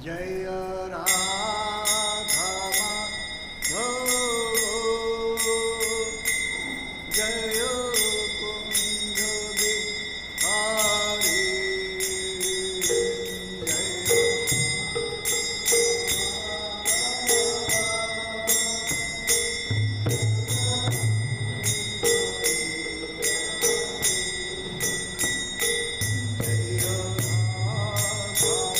जय राधा माधव जय कुंज बिहारी जय राधा माधव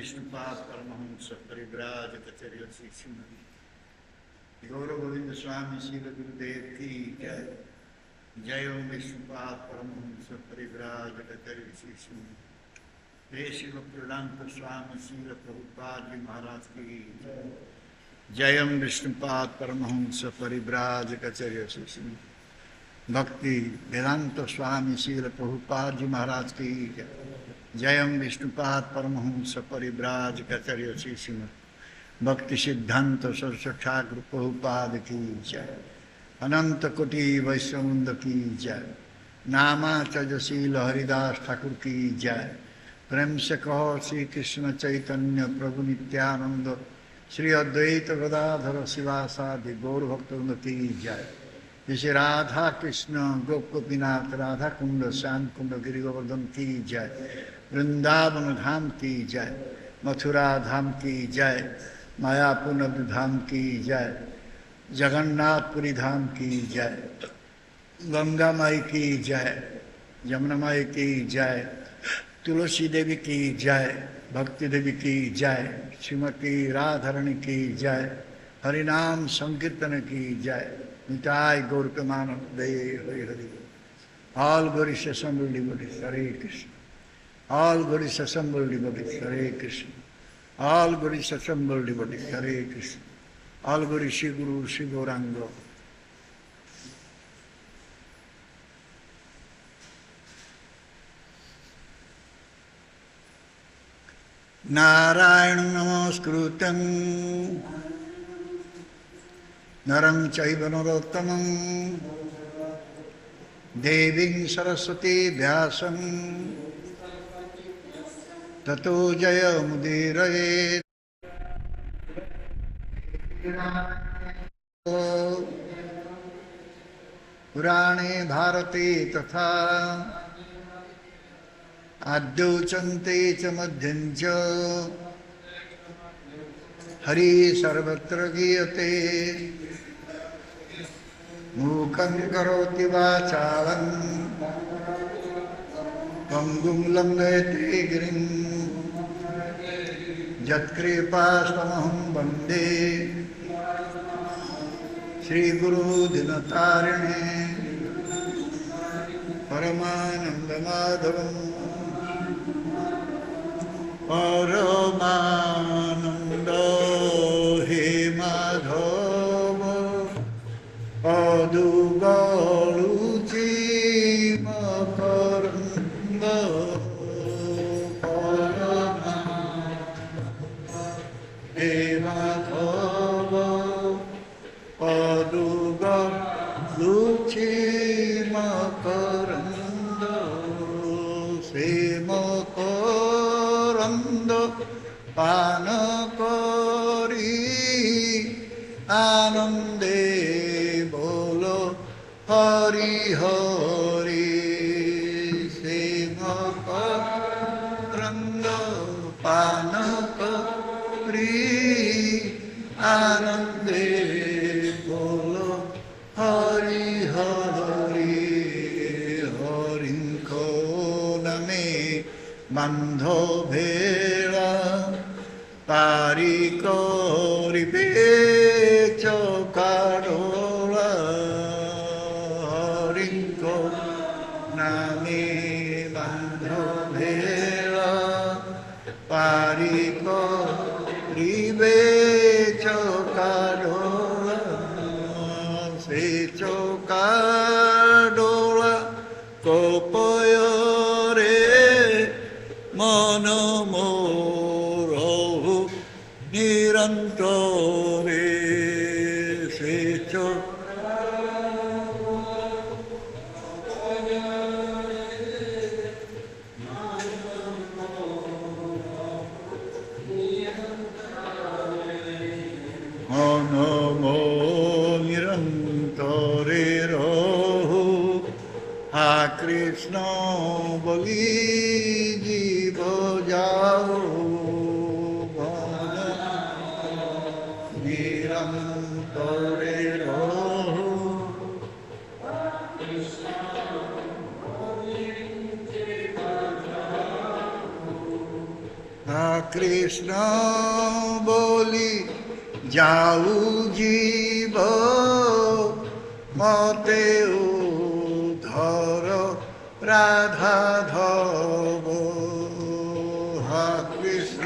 विष्णुपाद परमहंस परिव्राजकाचार्य श्री श्रीमती गौर गोविंद स्वामी श्रील गुरुदेव की जय। जय ओम विष्णुपाद परमहंस परिव्राजकाचार्य श्री श्रीमती हे शिव प्रदांत स्वामी श्रील प्रभुपाद जी महाराज की जय। जय ओम विष्णुपाद परमहंस परिव्राजकाचार्य श्री श्रीमती भक्ति वेदांत स्वामी श्रील प्रभुपाद जी महाराज की जय। जय ओम विष्णुपाद परमहंस परिव्राजकाचार्य श्री श्रीमती भक्ति सिद्धांत सरस्वती ठाकुर प्रभुपाद की जय। अनंत कोटि वैष्णववृंद की जय। नामाचार्यशील हरिदास ठाकुर की जय। प्रेम से कहो श्री कृष्ण चैतन्य प्रभु नित्यानंद श्री अद्वैत गदाधर शिवासादि गौर भक्तवृंद की जय। जैसे राधा कृष्ण गोप गोपीनाथ राधा कुंड श्याम कुंड गिरि गोवर्धन की जय। वृंदावन धाम की जय। मथुरा धाम की जय। मायापुर धाम की जय। जगन्नाथपुरी धाम की जय। गंगा माई की जय। यमुना माई की जय। तुलसी देवी की जय। भक्ति देवी की जय। श्रीमती राधारणी की जय। हरिनाम संकीर्तन की जय। निताय गौर Premanand Hari Hari. All glory to assembled devotees, Hare Krishna. All glory to assembled devotees, Hare Krishna. All glory to assembled devotees, Hare Krishna. All glory Shri Guru, Shri Gauranga. Narayanam namaskrutam Naram chaiva narottamam Deving Saraswati Vyasam Tato Jaya Mudiraye Purane Bharati Tatha Adyuchante cha madhyancha Hari sarvatra giyate Mukam karoti vachalam Pangum lambete girim Jatkripasamaham bande Shri Guru Dinatarine Paramananda Madhavam Paramananda he Madhava Adu Galuchi Makaranda Paramananda he Madhava Adu Galuchi Makaranda Se Makaranda Panakari Anande Bolo Hari Hari Se Makaranda Panakari Anande Bolo Hari Hari Harinko Name Bandho Bhela Pari Kori Becho Kadola Harinko Name Bandho Bhela Pari Kori Becho Kadola Secho Kadola Kopoyore Monomoro Nirantore Secho Monomo Nirantore Rohu Ha Krishna Bali Jiva Jao Nirantore Rohu Ha Krishna বলি যাও জীব মতে উদ্ধর রাধা ধব হা কৃষ্ণ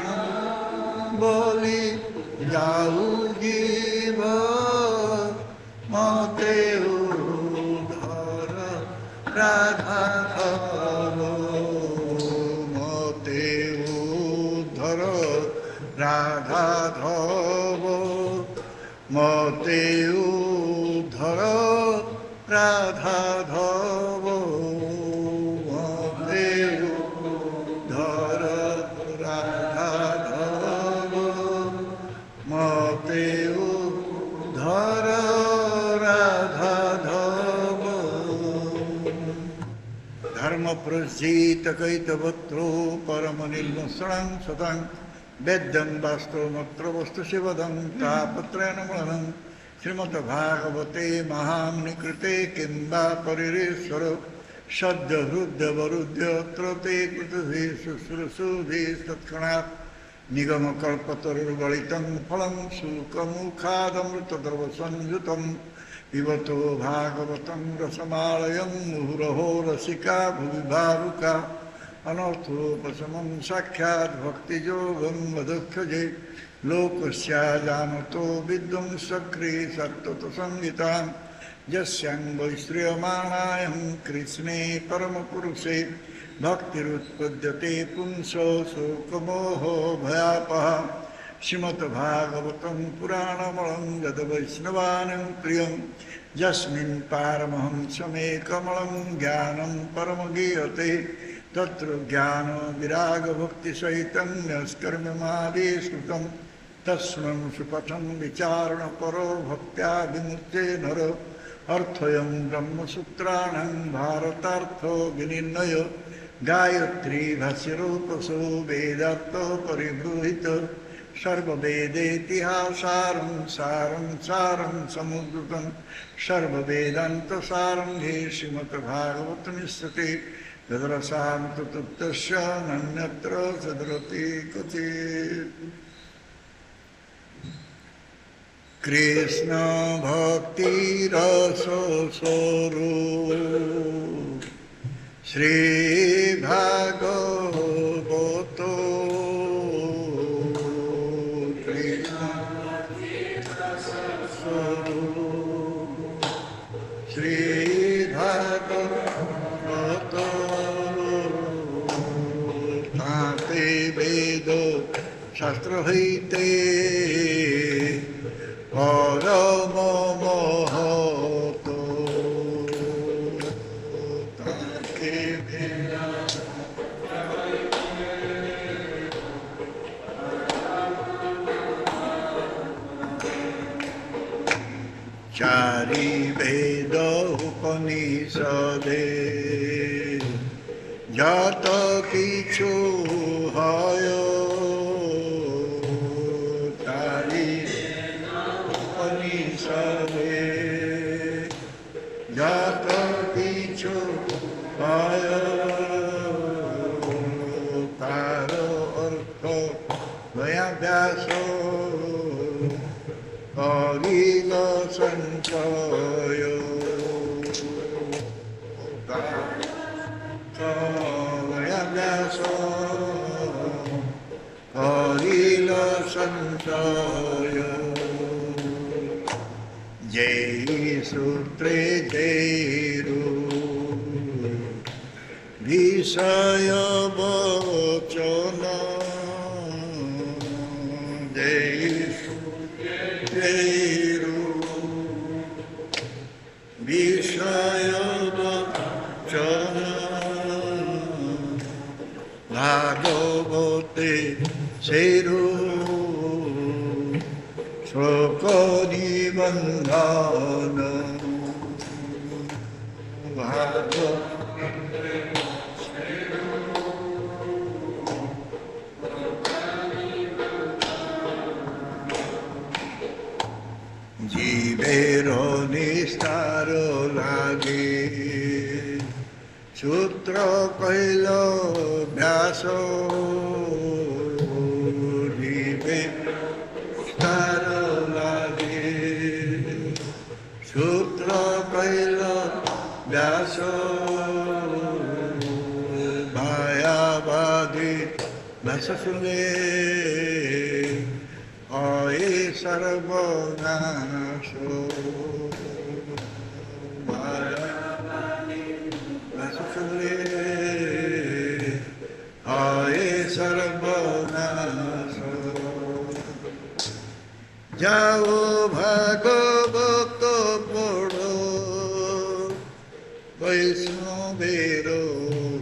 বলি যাও জীব মতে উদ্ধর রাধা ধব মতে উদ্ধর রাধা ধব মতে উদ্ধর রাধা ধব মতে উদ্ধর রাধা ধব মতে উদ্ধর রাধা ধব ধর্ম প্রসিত কৈতবত্রো পরম নির্মসণং সতং वेद्यं वास्तवमत्र वस्तु शिवदं तापत्रयं मरणं श्रीमद्भागवते महामुनिकृते किं वा परिरेश्वर सद्य हृद्यवरुद्यत्र ते कृतुभिः शुश्रूषुभिः तत्क्षणात् निगमकल्पतरुर्गलितं फलं शुकमुखादमृतद्रवसंयुतं पिबतो भागवतं रसमालयं मुहुरहो रसिका भुवि भावुका अनर्थोपशमं साक्षात् भक्तियोगं वदक्षजे लोकस्य जानतो विद्वंसक्रे सत्त्वसंहितां यस्यां श्रियमाणायं कृष्णे परमपुरुषे भक्तिरुत्पद्यते पुंसो शोकमोहो भयापः श्रीमद्भागवतं पुराणमलं यद्वैष्णवानां प्रियं यस्मिन् पारमहंसमेकमलं ज्ञानं परमगीयते तत्र ज्ञान विराग भक्ति सहितं नस्कर्म्यमादेशुतं तस्मन् सुपथं विचारण परो भक्त्या विमुच्ये नर अर्थयं ब्रह्मसूत्राणां भारतार्थो विनिर्णय गायत्री भाष्यरूपसो वेदार्थ परिगृहीत सर्ववेदेतिहासारं सारं सारं समुद्रतं सर्ववेदान्तसारं हे श्रीमद्भागवतमिष्यते तद्रसान्तु तस्य नन्यत्र सदरति क्वचित् कृष्ण भक्ति रस स्वरूप श्री भागवत कृष्ण स्वरूप श्री भागवत वेद शास्त्र हईते परम महत चारि वेद उपनिषदे যত কিছু হয় তারি উপনিষদে যত কিছু হয় তার অর্থ ব্যাস করিল সঞ্চয় করিল সঞ্চয় যেই সূত্রে যেরু বিষয় বচন যেই সূত্রে যেরু বিষয় বচন ভাগবতে সেরু শ্লোক নিবন্ধন জীবের নিস্তার লাগে সূত্র কইল ব্যাস व्यासो मायावादी नसुले आये सर्वनाशो मायावादी नसुले आये सर्वनाशो जाओ भागवत पढ़ो वैष्णवेरो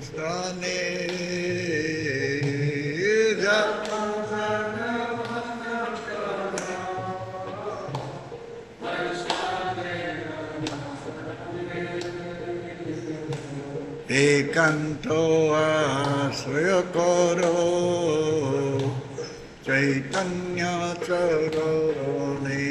स्थाने एकांतो आश्रय करो चैतन्य चरणे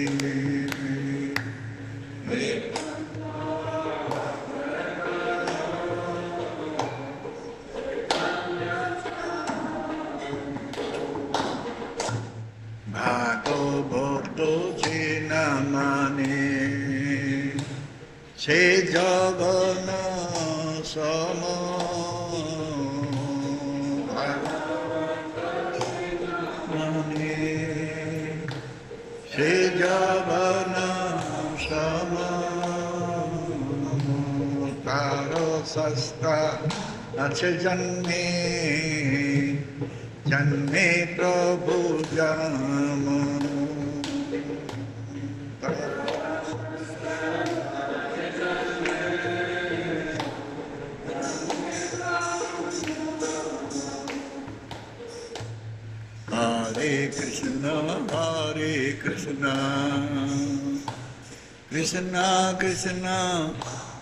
भागवत जे न माने से जगन सम से जगन सम तारो सस्ता अच्छे जन्मे जन्मे प्रभु जाम Hare Krishna Krishna Krishna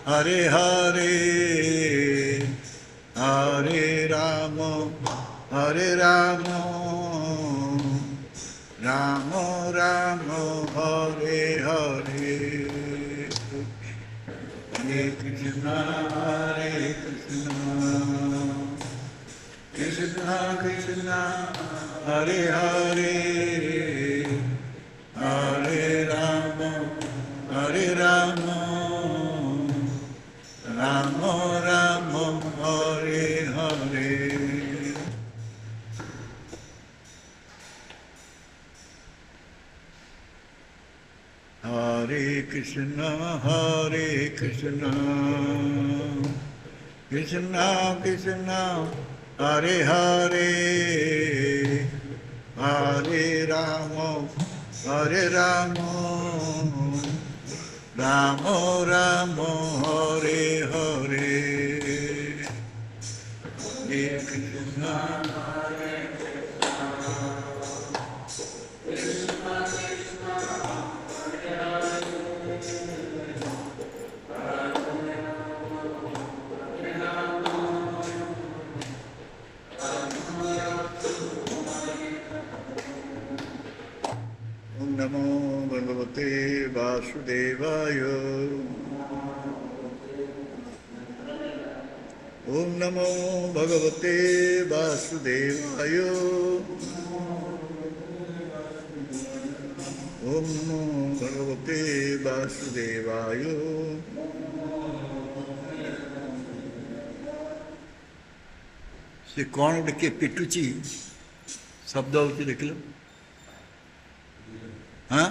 Hare Hare Hare Rama Hare Rama Rama Rama Hare Hare Hare Krishna Krishna Krishna Hare Hare Hare Rama Hare Rama Rama Rama Hare Hare Hare Krishna Krishna Krishna Hare Hare Hare Rama Hare Rama Rama Rama Hare Hare Hare Krishna Namo Bhagavate Vasudevaya Om Namo Bhagavate Vasudevaya Om Namo Bhagavate Vasudevaya Se कौन उड़ के पिटुची शब्द होती देख लो हाँ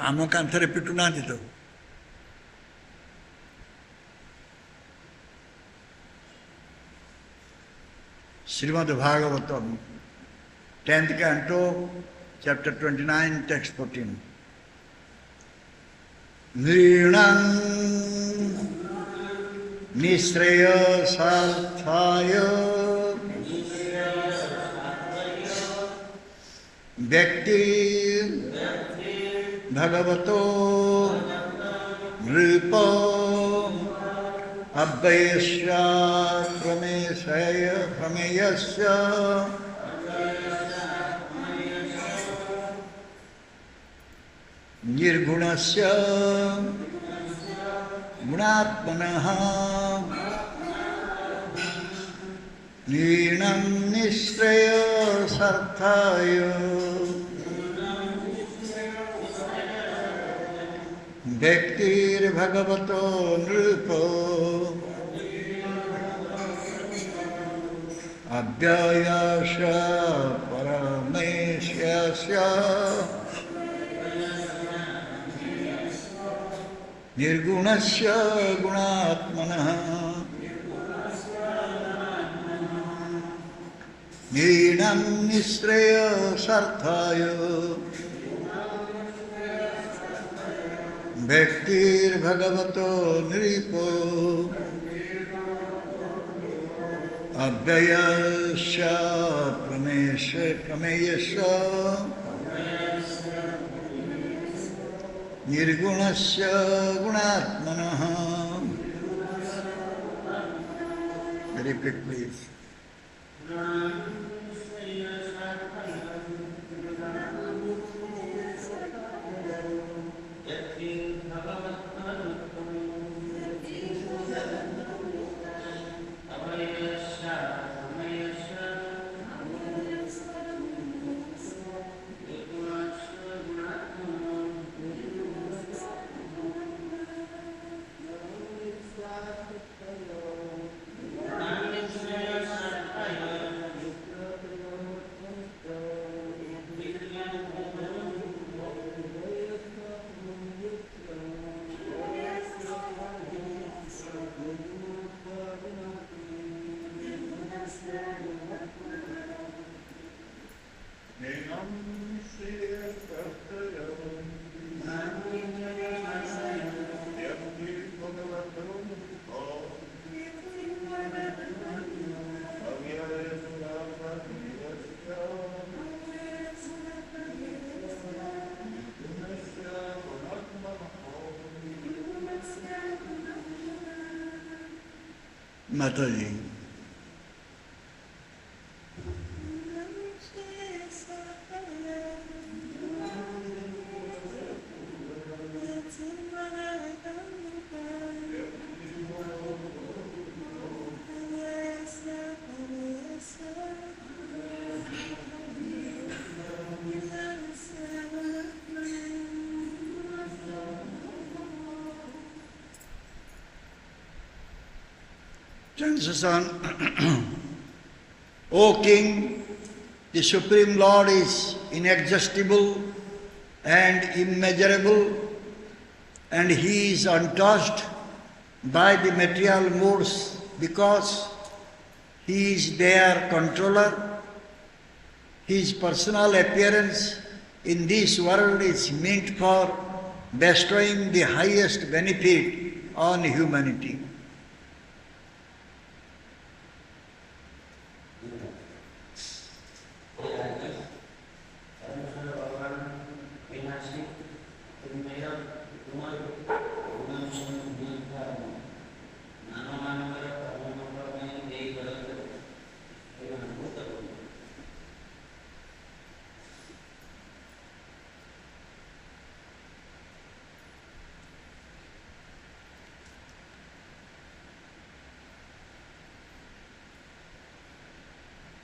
आम कांथरे पिटु ना तो Shrimad Bhagavatam 10th canto chapter 29 text 14 नृणां निःश्रेयसार्थाय व्यक्ति भगवतो नृप अव्ययस्य प्रमेयस्य निर्गुणस्य गुणात्मनः नृणां निःश्रेयसार्थाय व्यक्तिर्भगवतो नृपो अव्ययस्य परमेश्वरस्य निर्गुणस्य गुणात्मनः नीनं निःश्रेयसार्थाय व्यक्तिर्भगवतो नृपो अव्ययस्य प्रमेयस्य निर्गुणस्य गुणात्मनः. Repeat please. Mataji. Translation. O King, the Supreme Lord is inexhaustible and immeasurable, and He is untouched by the material modes because He is their controller. His personal appearance in this world is meant for bestowing the highest benefit on humanity.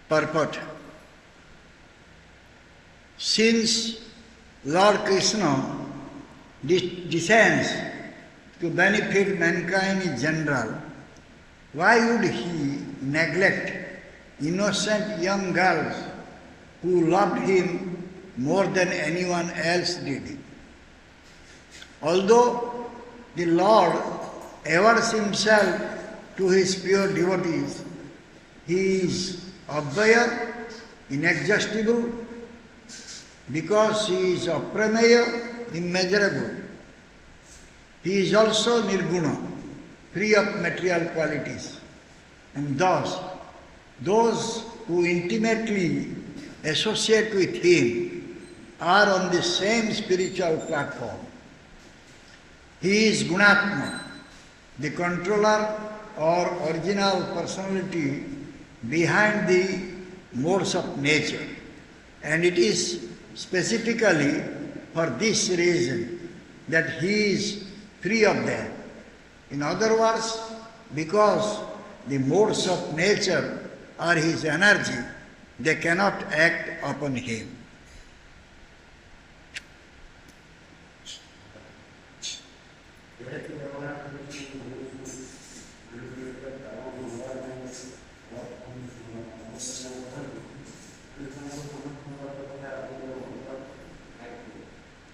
Purport. Since Lord Krishna descends to benefit mankind in general, why would He neglect innocent young girls who loved Him more than anyone else did? Although the Lord avers Himself to His pure devotees, He is Abhaya, inexhaustible, because He is Aprameya, immeasurable. He is also Nirguna, free of material qualities. And thus, those who intimately associate with Him are on the same spiritual platform. He is Gunatma, the controller or original personality behind the modes of nature, and it is specifically for this reason that He is free of them. In other words, because the modes of nature are His energy, they cannot act upon Him.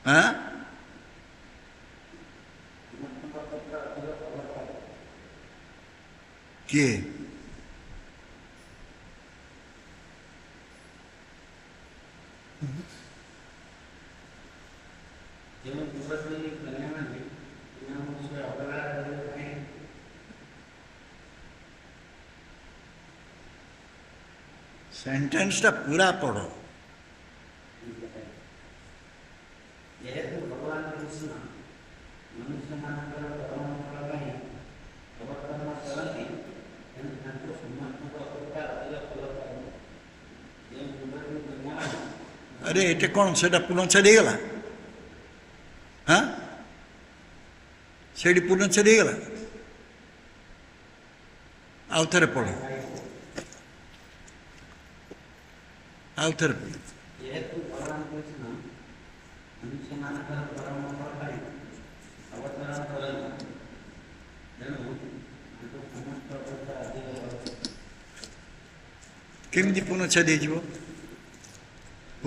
हाँ? किए सेंटेंसटा पूरा पढ़ो। अरे एटे कौन सेटा पूर्णच्छेद ହେଇଗଲା? हाँ सेठी पूर्णच्छेद ହେଇଗଲା? ଆଉ ଥରେ ପଢ଼, ଆଉ ଥରେ ପଢ଼। କେମିତି ପୂର୍ଣ୍ଣଚ୍ଛେଦ ହେଇଯିବ? В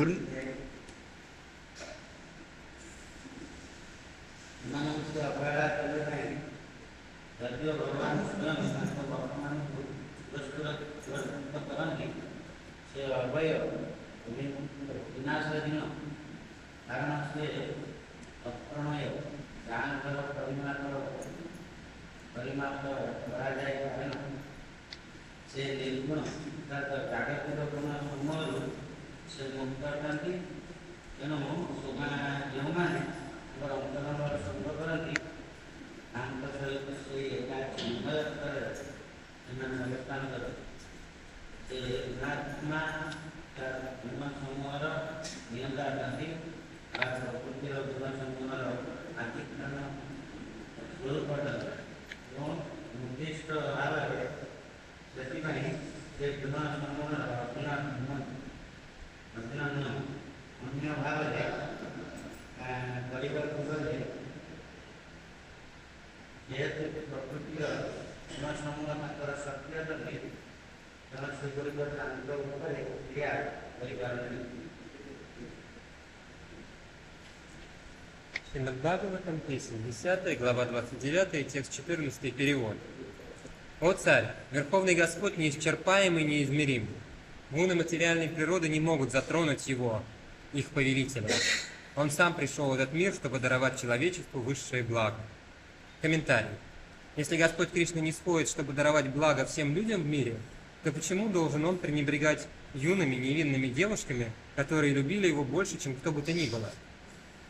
Бхагаватам песня, 10 глава 29, текст 14, перевод. «О царь, Верховный Господь неисчерпаемый, неизмерим. Гуны материальной природы не могут затронуть его, их повелителя. Он сам пришел в этот мир, чтобы даровать человечеству высшее благо». Комментарий. Если Господь Кришна не сходит, чтобы даровать благо всем людям в мире, то почему должен он пренебрегать юными невинными девушками, которые любили его больше, чем кто бы то ни было?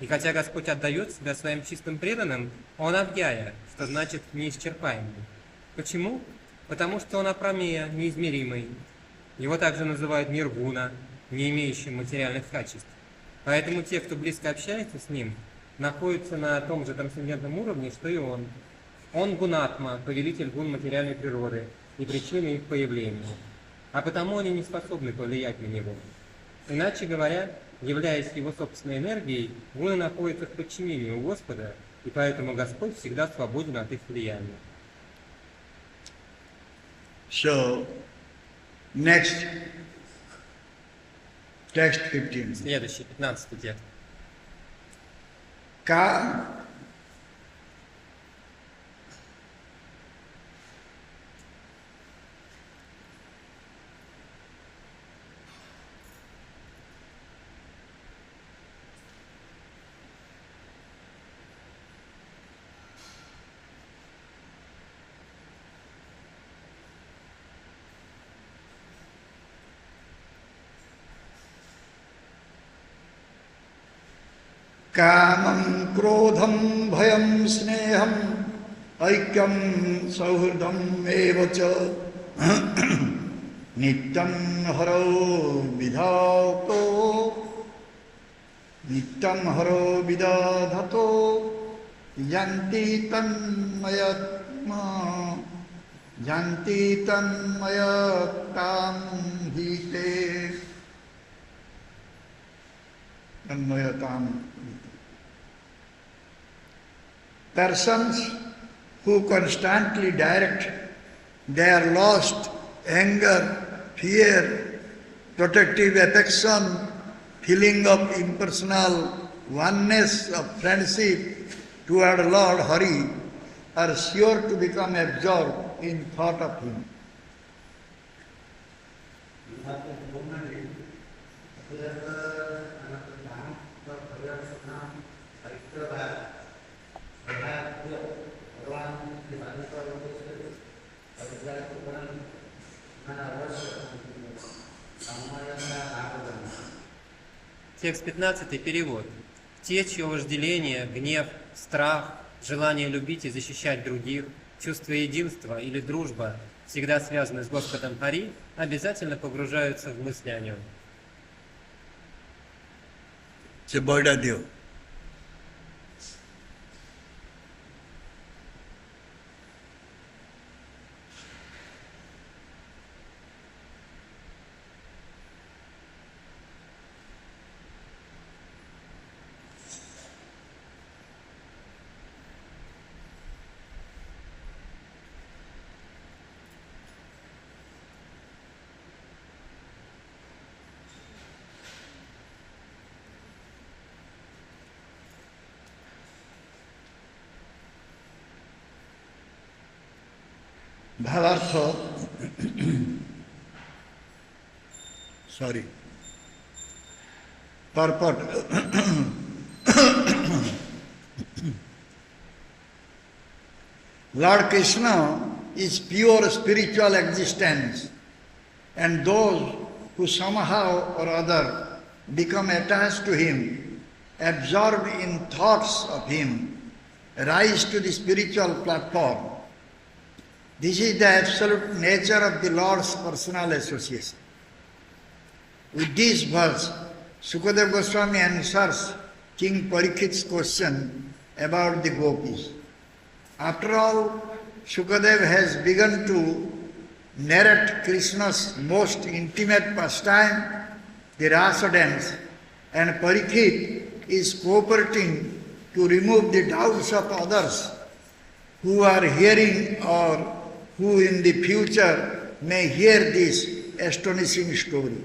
И хотя Господь отдает себя своим чистым преданным, он Авьяя, что значит неисчерпаемый. Почему? Потому что он апрамея, неизмеримый. Его также называют ниргуна, не имеющим материальных качеств. Поэтому те, кто близко общается с ним, находятся на том же трансцендентном уровне, что и он. Он гунатма, повелитель гун материальной природы и причина их появления. А потому они не способны повлиять на него. Иначе говоря, являясь его собственной энергией, гуны находятся в подчинении у Господа, и поэтому Господь всегда свободен от их влияния. So, next, text 15. Следующий, 15 текст. कामं क्रोधं भयं स्नेहं ऐक्यं सौहृदम् एव च नित्यं हरो विदधतो यान्ति तन्मयतां हीते तन्मयतां Persons who constantly direct their lost anger, fear, protective affection, feeling of impersonal oneness of friendship toward Lord Hari are sure to become absorbed in thought of Him. Текст 15, перевод. Те, чье вожделение, гнев, страх, желание любить и защищать других, чувство единства или дружба всегда связаны с Господом Хари, обязательно погружаются в мысли о нем. Bodhadeva. Bhavartha, sorry, purport. Lord Krishna is pure spiritual existence, and those who somehow or other become attached to Him, absorbed in thoughts of Him, rise to the spiritual platform. This is the absolute nature of the Lord's personal association. With this verse, Sukadeva Goswami answers King Parikshit's question about the gopis. After all, Sukadeva has begun to narrate Krishna's most intimate pastime, the Rasa dance, and Parikshit is cooperating to remove the doubts of others who are hearing or who in the future may hear this astonishing story.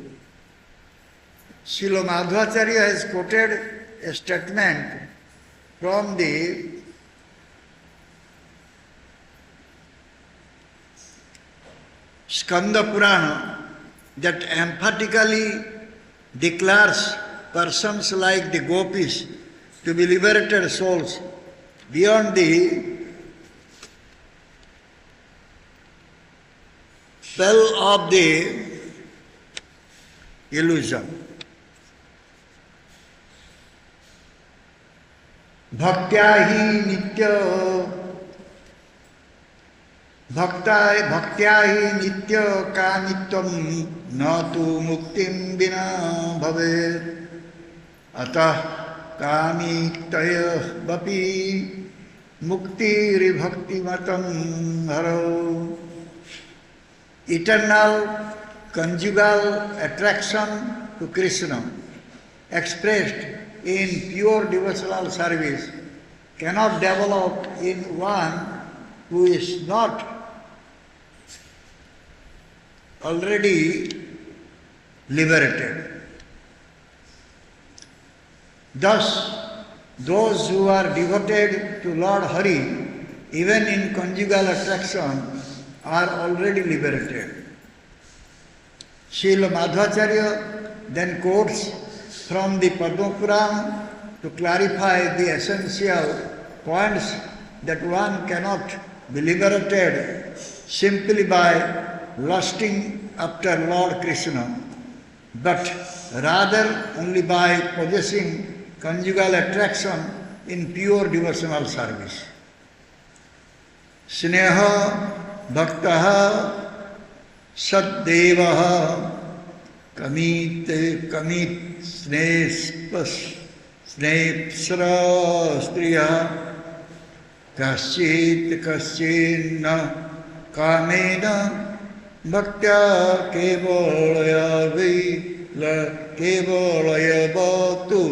Srila Madhvacharya has quoted a statement from the Skanda Purana that emphatically declares persons like the gopis to be liberated souls beyond the spell of the illusion. Bhaktya hi nitya nitya ka nityam na tu muktim bina bhavet atah kamitaya vapi muktiri bhakti matam haro. Eternal conjugal attraction to Krishna expressed in pure devotional service cannot develop in one who is not already liberated. Thus, those who are devoted to Lord Hari, even in conjugal attraction, are already liberated. Srila Madhvacharya then quotes from the Padma Purana to clarify the essential points that one cannot be liberated simply by lusting after Lord Krishna, but rather only by possessing conjugal attraction in pure devotional service. Sneha Bhaktaha Saddevaha Kamit Snepsra Striya Kaschit Kaschinna Kamena Bhaktya Kevalaya Vila Kevalaya Bhaktu.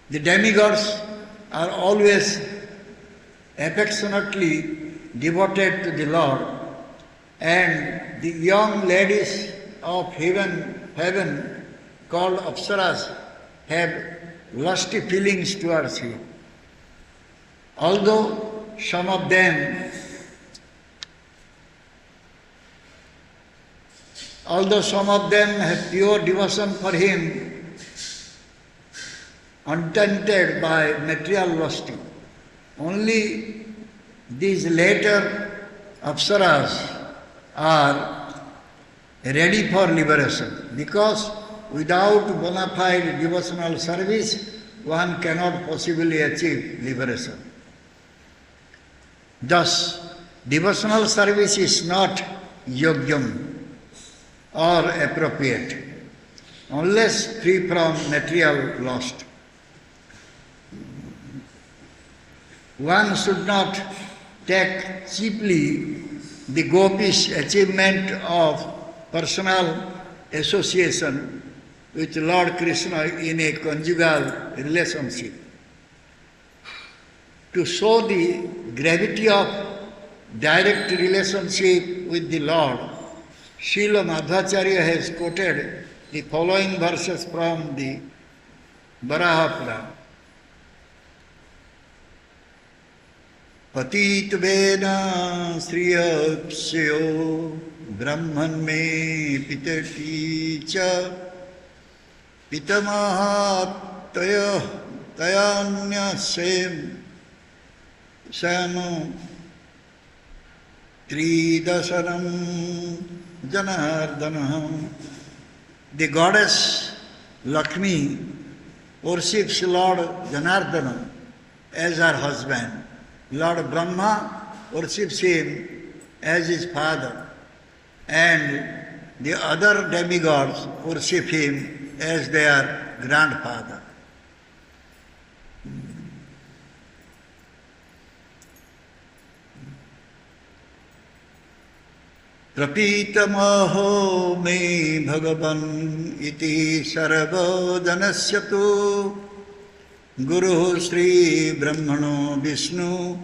The demigods are always affectionately devoted to the Lord, and the young ladies of heaven called Apsaras have lusty feelings towards him. Although some of them have pure devotion for him, untainted by material lusting, only these later Apsaras are ready for liberation, because without bona fide devotional service, one cannot possibly achieve liberation. Thus, devotional service is not yogyam or appropriate, unless free from material lust. One should not take cheaply the gopish achievement of personal association with Lord Krishna in a conjugal relationship. To show the gravity of direct relationship with the Lord, Srila Madhvacharya has quoted the following verses from the Varaha Purana. Patitvena sriyapsyo brahman me pitati cha pitamahataya tayanya sem sano tridasanam janardhanam. The goddess Lakshmi worships Lord Janardhana as her husband. Lord Brahma worships him as his father, and the other demigods worship him as their grandfather. Prapitamaho me bhagavan iti sarvajanasya tu Guru Sri Brahmano Vishnu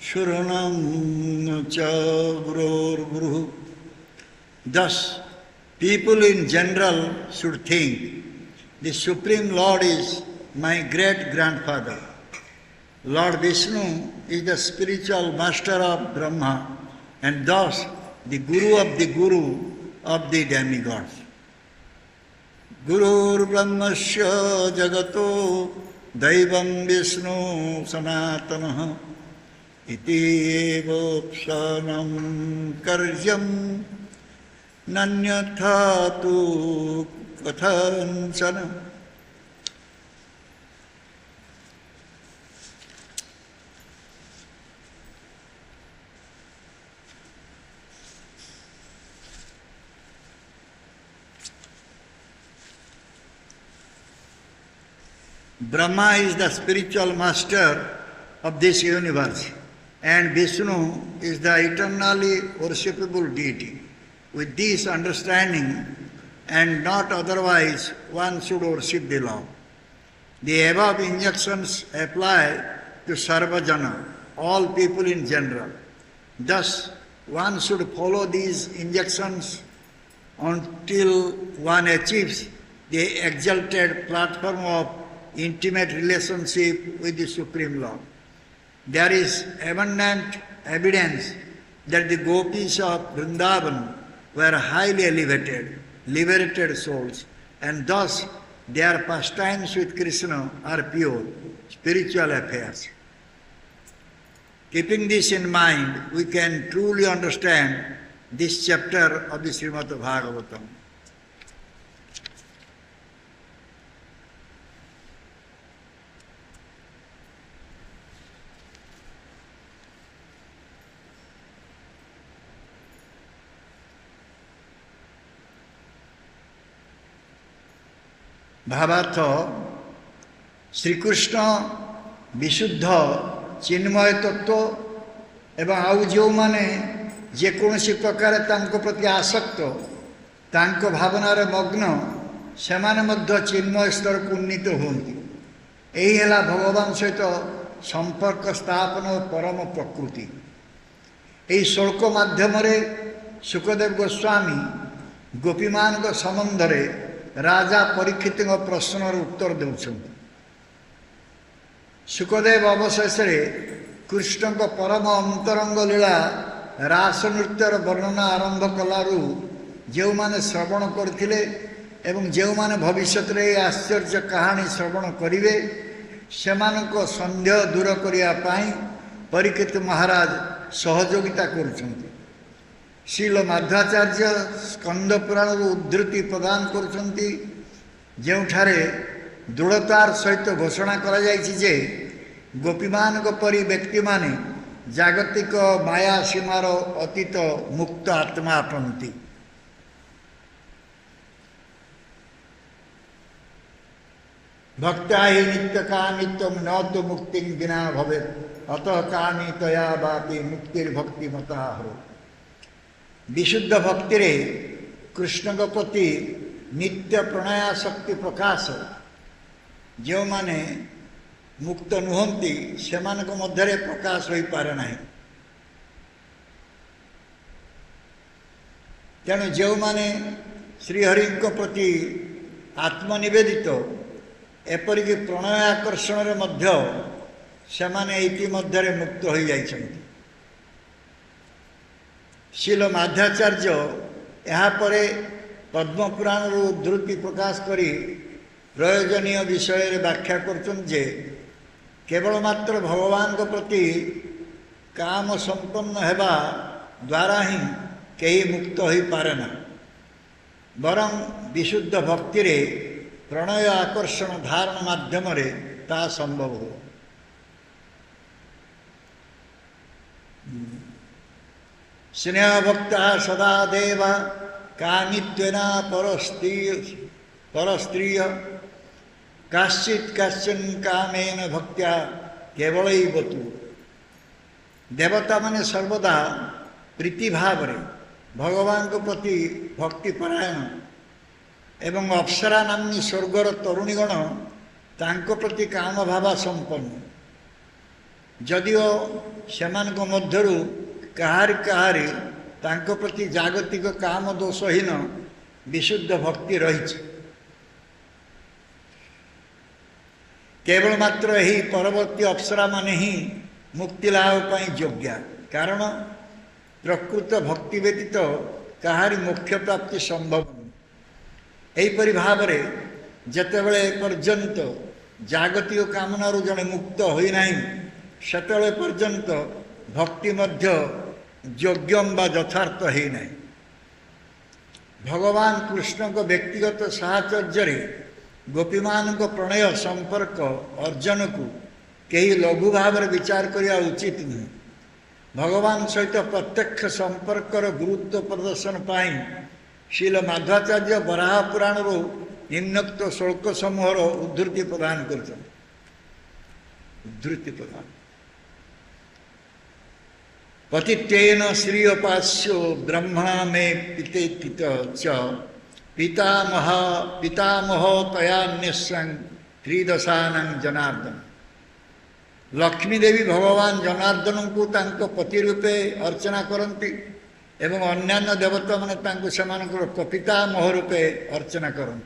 Shuranam Cha Gurur Guru. Thus, people in general should think, the Supreme Lord is my great-grandfather. Lord Vishnu is the spiritual master of Brahma, and thus the Guru of the demigods. Gurur Brahmasya Jagato Daivam Vishnu Sanatana iti vopsanam karyam nanyatha tu kathansana. Brahma is the spiritual master of this universe, and Vishnu is the eternally worshipable deity. With this understanding, and not otherwise, one should worship the Lord. The above injunctions apply to Sarvajana, all people in general. Thus, one should follow these injunctions until one achieves the exalted platform of intimate relationship with the Supreme Lord. There is abundant evidence that the gopis of Vrindavan were highly elevated, liberated souls, and thus their pastimes with Krishna are pure, spiritual affairs. Keeping this in mind, we can truly understand this chapter of the Srimad Bhagavatam. भावार्थ श्रीकृष्ण विशुद्ध चिन्मय तत्व एवं आउ जो माने जेकोसी प्रकार तांको प्रति आसक्त तांको भावनार मग्न सेमाने मध्य चिन्मय स्तर को उन्नीत होती यही है भगवान सहित संपर्क स्थापन और परम प्रकृति यही श्लोक माध्यम सुखदेव गोस्वामी गोपीमान संबंध राजा परीक्षित प्रश्नर उत्तर देउछन्। सुखदेव अवशेष कृष्ण को परम अंतरंग लीला रास नृत्यर वर्णना आरंभ कलारू जो माने श्रवण करथिले एवं जो माने भविष्य में आश्चर्य कहानी श्रवण करिवे सेमानको संदेह दूर करिया पाई परीक्षित महाराज सहयोगिता करुछन्ति। श्रील माध्वाचार्य स्कंद पुराण उद्धृति प्रदान करुछन्ति ଯେଉଁଠାରେ दृढ़तार सहित घोषणा करा जायछि जे गोपीमान परी व्यक्ति माने जागतिक माया सीमार अतीत मुक्त आत्मा अपनति। भक्त्या हि नित्य कामित्वं न तो मुक्ति विना भवेत् अतः कामी तया बापी मुक्तिर्भक्ति मता हो। विशुद्ध भक्ति रे कृष्ण को प्रति नित्य प्रणयाशक्ति प्रकाश जो माने मुक्त नुहंती सेमानक मध्यरे प्रकाश होई पारे नाही। तेणु जो माने श्रीहरि प्रति आत्मनिवेदित एपरिक प्रणय आकर्षण रे मध्य सेमाने इति मध्यरे मुक्त होई जाइछन्ति। श्रील माध्वाचार्य यहाँ परे पद्म पुराण उद्धृति प्रकाश करी प्रयोजनीय विषय रे व्याख्या करछन् जे केवल मात्र भगवान को प्रति काम संपन्न हेबा द्वारा ही कहीं मुक्त हो पारे ना बरं विशुद्ध भक्ति रे प्रणय आकर्षण धारण माध्यम रे ता संभव हो। स्नेह भक्ता सदा देव कामित्वेना परस्त्रीय काश्चित् कश्चन कामेन भक्त्या केवलैवतु। देवता माने सर्वदा प्रीति भाव रे भगवान को प्रति भक्ति परायण एवं अप्सरा नामनी स्वर्गर तरुणीगण तांको प्रति काम भाव संपन्न जदिओ सेमान मध्यरु कहारी कहारी तांको प्रति जागतिक काम दोषहीन विशुद्ध भक्ति रही। केवल मात्र यही परवर्ती अप्सरा माने ही मुक्ति लाभ पाई योग्य कारण प्रकृत भक्ति व्यतीत कहारी मोक्ष प्राप्ति संभव नहीं। एहीपरि भाव जेतेबेले पर्यंत जागतिक कामनारू जड़े मुक्त होई नाही सेतेबेले पर्यंत भक्ति मध्य योग्यम बा यथार्थ है नहीं। भगवान कृष्ण को व्यक्तिगत साहचर्य गोपीमान को प्रणय संपर्क अर्जन को कई लघु भाव विचार करने उचित नहीं। भगवान सहित प्रत्यक्ष संपर्क गुरुत्व प्रदर्शन पाई श्रील माध्वाचार्य बराह पुराण निम्नोक्त श्लोक समूह उद्धृति प्रदान कर उद्धृति प्रदान पतितेन श्रीयपास्यो ब्रह्मणा में पितेतित च पितामह तयान्यस्यं त्रिदशानं जनार्दन। लक्ष्मी देवी भगवान जनार्दन को तांको पति रूपे अर्चना करती एवं अन्यान्य देवता माने तांको सेमानकर प्रपितामह रूपे अर्चना करती।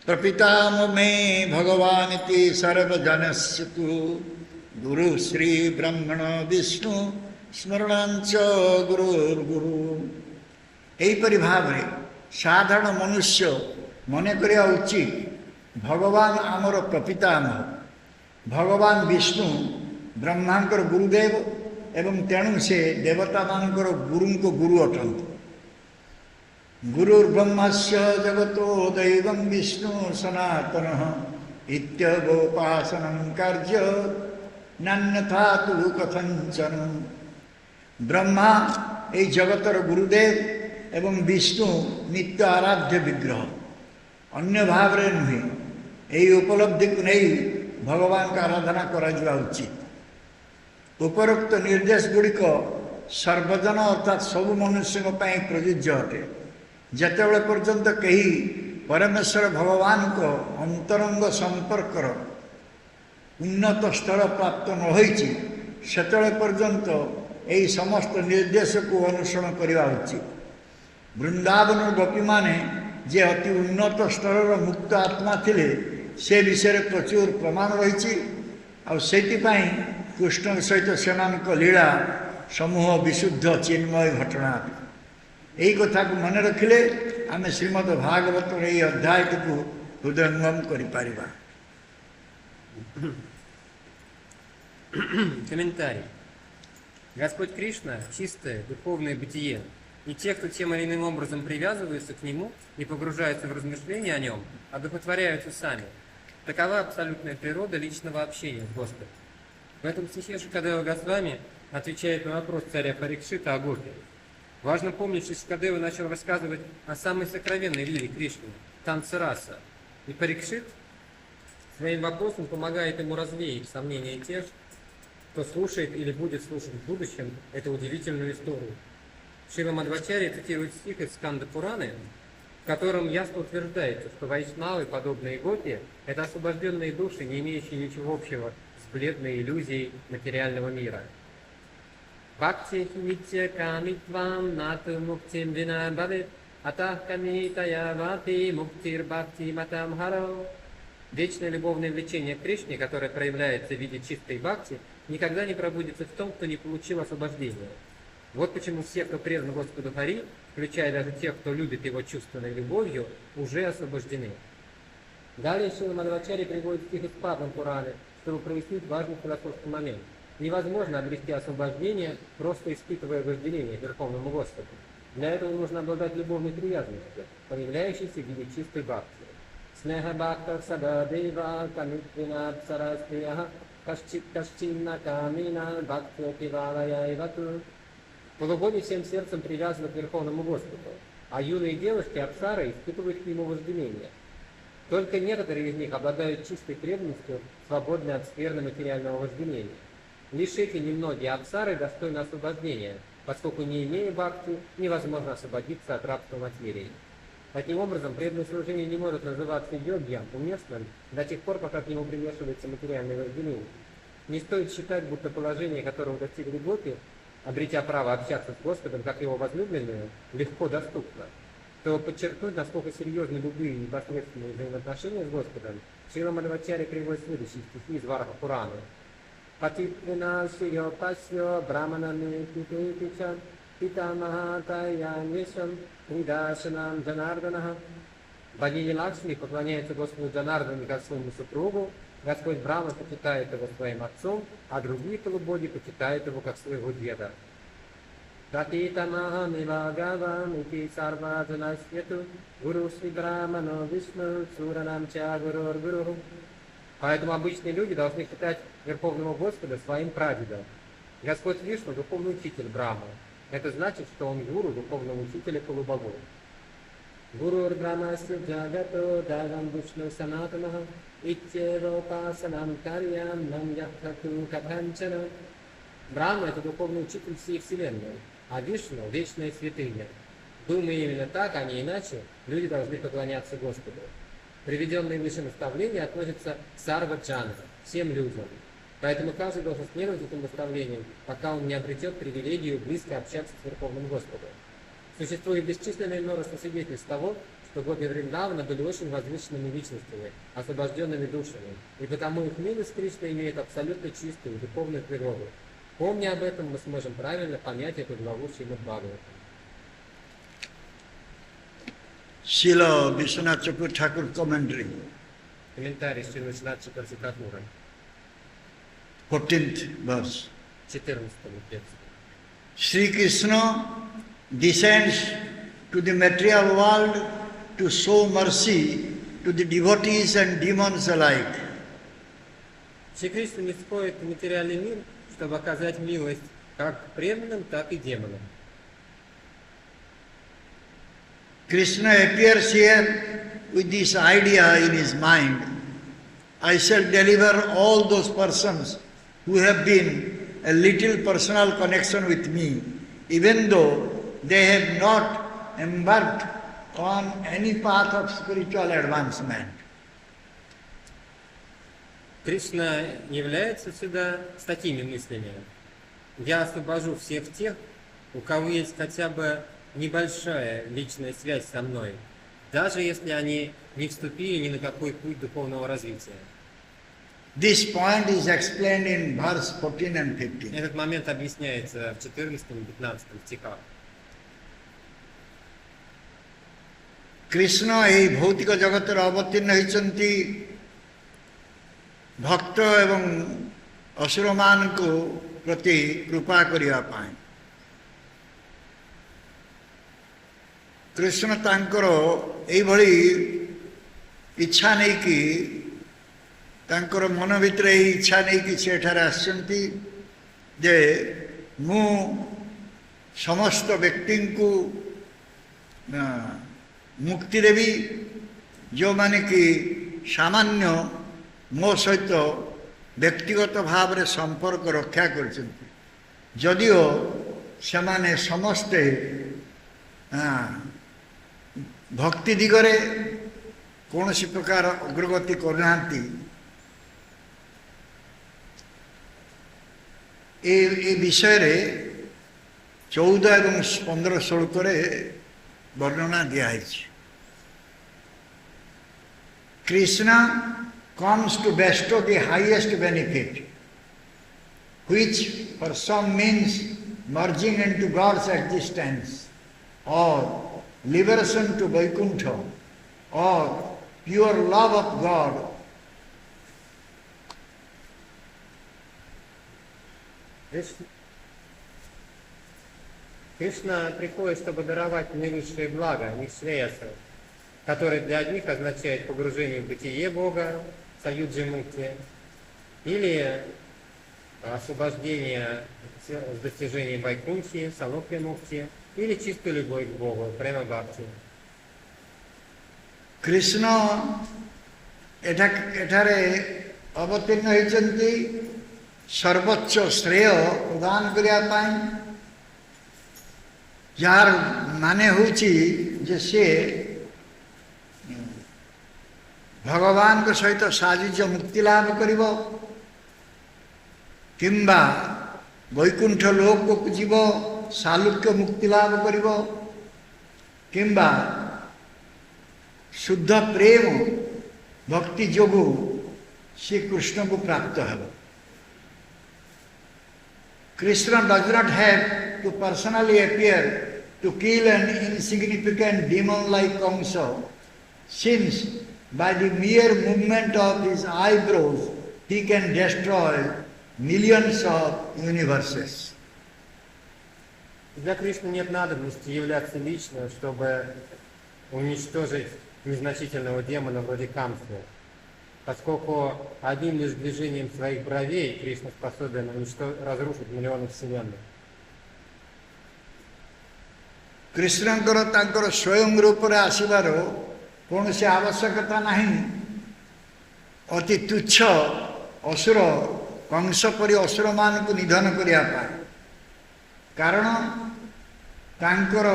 प्रपितामह में भगवान इति सर्वजनस्य तु गुरु श्री ब्रह्मण विष्णु स्मरणांच गुरुर्गुरु। एहीपरि भाव साधारण मनुष्य मन करिया उचित भगवान आमर प्रपितामह भगवान विष्णु ब्रह्मांकर गुरुदेव एवं तेणु से देवता मानकर गुरु को गुरु अटंत। गुरुर्ब्रह्मस्य जगतो दैवं विष्णु सनातनः इत्यगोपासनं कार्य नान्यथा तु कथंचन। ब्रह्मा ये जगतर गुरुदेव एवं विष्णु नित्य आराध्य विग्रह अन्य भाव रे नुहे। यही उपलब्धि को नहीं भगवान का आराधना करा उचित। उपरोक्त निर्देश गुड़िक सर्वजन अर्थात सब मनुष्य प्रযোज्य अटे। जेतेबेले पर्यंत कहीं परमेश्वर भगवान को अंतरंग संपर्कर ଉନ୍ନତ ସ୍ତର ପ୍ରାପ୍ତ ନ ହୋଇଛି ସେତେବେଳେ ପର୍ଯ୍ୟନ୍ତ ଏହି ସମସ୍ତ ନିର୍ଦ୍ଦେଶକୁ ଅନୁସରଣ କରିବା ଉଚିତ। ବୃନ୍ଦାବନ ଗୋପୀମାନେ ଯେ ଅତି ଉନ୍ନତ ସ୍ତରର ମୁକ୍ତ ଆତ୍ମା ଥିଲେ ସେ ବିଷୟରେ ପ୍ରଚୁର ପ୍ରମାଣ ରହିଛି। ଆଉ ସେଥିପାଇଁ କୃଷ୍ଣଙ୍କ ସହିତ ସେମାନଙ୍କ ଲୀଳା ସମୂହ ବିଶୁଦ୍ଧ ଚିନ୍ମୟ ଘଟଣା। ଏହି କଥାକୁ ମନେ ରଖିଲେ ଆମେ ଶ୍ରୀମଦ ଭାଗବତର ଏହି ଅଧ୍ୟାୟଟିକୁ ହୃଦୟଙ୍ଗମ କରିପାରିବା। Комментарий. Господь Кришна – чистое духовное бытие, и те, кто тем или иным образом привязываются к Нему и погружаются в размышления о Нем, одухотворяются сами. Такова абсолютная природа личного общения с Господом. В этом стихе Шукадева Госвами отвечает на вопрос царя Парикшита о Гопе. Важно помнить, что Шукадева начал рассказывать о самой сокровенной лиле Кришны – Танцараса. И Парикшит своим вопросом помогает ему развеять сомнения тех, кто слушает или будет слушать в будущем эту удивительную историю. Шрила Мадхвачарья цитирует стих из Сканда Пураны, в котором ясно утверждается, что вайшнавы, подобные Гопи, это освобожденные души, не имеющие ничего общего с бледной иллюзией материального мира. Бхакти нитья камитвам нату муктим вина бавит, атах камитая вати муктир бхакти матам харо. Вечное любовное влечение к Кришне, которое проявляется в виде чистой бхакти, никогда не пробудится в том, кто не получил освобождения. Вот почему все, кто предан Господу Хари, включая даже тех, кто любит его чувственной любовью, уже освобождены. Далее Шрила Мадхвачарья приводит стих из Падма Пураны, чтобы прояснить важный философский момент. Невозможно обрести освобождение, просто испытывая вожделение к Верховному Господу. Для этого нужно обладать любовной привязанностью, проявляющейся в виде чистой бхакти. Снеха бхакта сададева камитвина псарастиях кашчинна камина бхактьоти валая ивату. Полубоги всем сердцем привязаны к Верховному Господу, а юные девушки Апсары испытывают к нему вожделение. Только некоторые из них обладают чистой преданностью, свободны от скверны материального вожделения. Лишь эти немногие Апсары достойны освобождения, поскольку не имея бхакти, невозможно освободиться от рабства материи. Таким образом, преданное служение не может называться йогьям, уместным, до тех пор, пока к нему примешивается материальное вожделение. Не стоит считать, будто положение, которого достигли Гопи, обретя право общаться с Господом, как его возлюбленную, легко доступно. Чтобы подчеркнуть, насколько серьезны любые и непосредственные взаимоотношения с Господом, Шрила Мадхвачарья приводит следующие стихи из Вараха Пураны. Патитвина шиё пасьё браманами питетича питамаха таян вишам придашанам джанарданаха. Богиня Лакшми поклоняется Господу Джанардану как своему супругу, Господь Брахма почитает его своим отцом, а другие полубоги почитают его как своего деда. Татитамаха мивагавам ити сарваджанасьяту гуру шри брамано вишну суранам ча гурур гуру. Поэтому обычные люди должны считать Верховного Господа своим прадедом. Господь Вишну – духовный учитель Брахмы. Это значит, что он гуру духовного учителя полубогов. Гуру Брахмасya джагато дагам вишну санатанаха итьевопасанам карьям нам яхату катанчана. Брахма – это духовный учитель всей Вселенной, а Вишну – вечная святыня. Думая именно так, а не иначе, люди должны поклоняться Господу. Приведенные выше наставления относятся к сарва-джана, всем людям. Поэтому каждый должен следовать этим наставлениям, пока он не обретет привилегию близко общаться с Верховным Господом. Существует бесчисленное множество свидетельств того, что Гопи Вриндавана были очень возвышенными личностями, освобожденными душами, и потому их милость Кришны имеет абсолютно чистую духовную природу. Помня об этом, мы сможем правильно понять эту главу Шримад Бхагаватам. Srila Vishwanath Chakravarti Thakur commentary, Комментарий Шрила Вишванатха Чакраварти Thakura, 14th verse. 14 текст. Sri Krishna descends to the material world to show mercy to the devotees and demons alike. Шри Кришна не сходит в материальный мир, чтобы оказать милость как преданным, так и демонам. Krishna appears here with this idea in his mind. I shall deliver all those persons who have been a little personal connection with me, even though they have not embarked on any path of spiritual advancement. Кришна является сюда с такими мыслями. Я освобожу всех тех, у кого есть хотя бы небольшая личная связь со мной, даже если они не вступили ни на какой путь духовного развития. This point is explained in verse 14 and 15. Этот момент объясняется в 14 и 15 стихах. Krishna ଏହି ଭୌତିକ ଜଗତରେ ଅବତୀର୍ଣ୍ଣ ହୋଇଛନ୍ତି ଭକ୍ତ ଏବଂ ଅସୁରମାନଙ୍କୁ ପ୍ରତି କୃପା କରିବା ପାଇଁ। କୃଷ୍ଣ ତାଙ୍କର ଏଇଭଳି ଇଚ୍ଛା ନେଇକି ତାଙ୍କର ମନ ଭିତରେ ଏଇ ଇଚ୍ଛା ନେଇକି ସେ ଏଠାରେ ଆସିଛନ୍ତି ଯେ ମୁଁ ସମସ୍ତ ବ୍ୟକ୍ତିଙ୍କୁ ମୁକ୍ତି ଦେବି ଯେଉଁମାନେ କି ସାମାନ୍ୟ ମୋ ସହିତ ବ୍ୟକ୍ତିଗତ ଭାବରେ ସମ୍ପର୍କ ରକ୍ଷା କରିଛନ୍ତି, ଯଦିଓ ସେମାନେ ସମସ୍ତେ ଭକ୍ତି ଦିଗରେ କୌଣସି ପ୍ରକାର ଅଗ୍ରଗତି କରୁନାହାନ୍ତି। ଏ ବିଷୟରେ 14 ଏବଂ 15 ଶ୍ଲୋକରେ ବର୍ଣ୍ଣନା ଦିଆହେଇଛି। Krishna comes to bestow the highest benefit, which for some means merging into God's existence, or liberation to Vaikuntha, or pure love of God. Кришна приходит, чтобы даровать наивысшие блага, нишреяса, который для одних означает погружение в бытие Бога, саюджи мукти, или освобождение с достижением Вайкунхи, Салокья мукти, или чистую любовь к Богу, према бхакти. Krishna ଏଠାରେ ଅବତୀର୍ଣ୍ଣ ହୋଇଛନ୍ତି ସର୍ବୋଚ୍ଚ ଶ୍ରେୟ ପ୍ରଦାନ କରିବା ପାଇଁ, ଯାହାର ମାନେ ହେଉଛି ଯେ ସେ ଭଗବାନଙ୍କ ସହିତ ସାଯୁଜ୍ୟ ମୁକ୍ତି ଲାଭ କରିବ, କିମ୍ବା ବୈକୁଣ୍ଠ ଲୋକକୁ ଯିବ, ସାଲୁକ୍ୟ ମୁକ୍ତି ଲାଭ କରିବ, କିମ୍ବା शुद्ध प्रेम भक्ति जोगु श्री कृष्ण को प्राप्त है। Krishna does not have to personally appear to kill an insignificant demon like Kamsa, since by the mere movement of his eyebrows he can destroy millions of universes. Для Кришны нет надобности являться лично, чтобы уничтожить незначительного демона вроде Камсы, поскольку одним лишь движением своих бровей Кришна способен разрушить миллионы вселенных. କୃଷ୍ଣଙ୍କର ତାଙ୍କର ସ୍ୱୟଂ ରୂପରେ ଆସିବାର କୌଣସି ଆବଶ୍ୟକତା ନାହିଁ। ଅତି ତୁଚ୍ଛ ଅସୁର କଂସ ପରି ଅସୁରମାନଙ୍କୁ ନିଧନ କରିବା ପାଇଁ, କାରଣ ତାଙ୍କର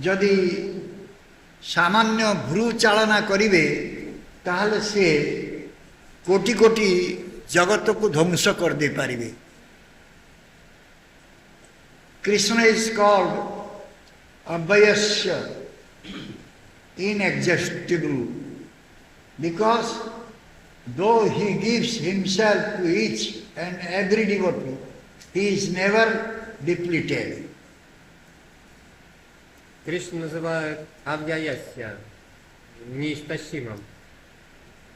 ଯଦି ସାମାନ୍ୟ ଭ୍ରୁ ଚାଳନା କରିବେ ତାହେଲେ ସେ କୋଟି କୋଟି ଜଗତକୁ ଧ୍ୱଂସ କରିଦେଇପାରିବେ। କୃଷ୍ଣ ଇଜ୍ କଲ୍ଡ ଅଭୟସ୍ୟ, inexhaustible, because though he gives himself to each and every devotee, he is never depleted. Кришну называют Авьяясья, неистощимым,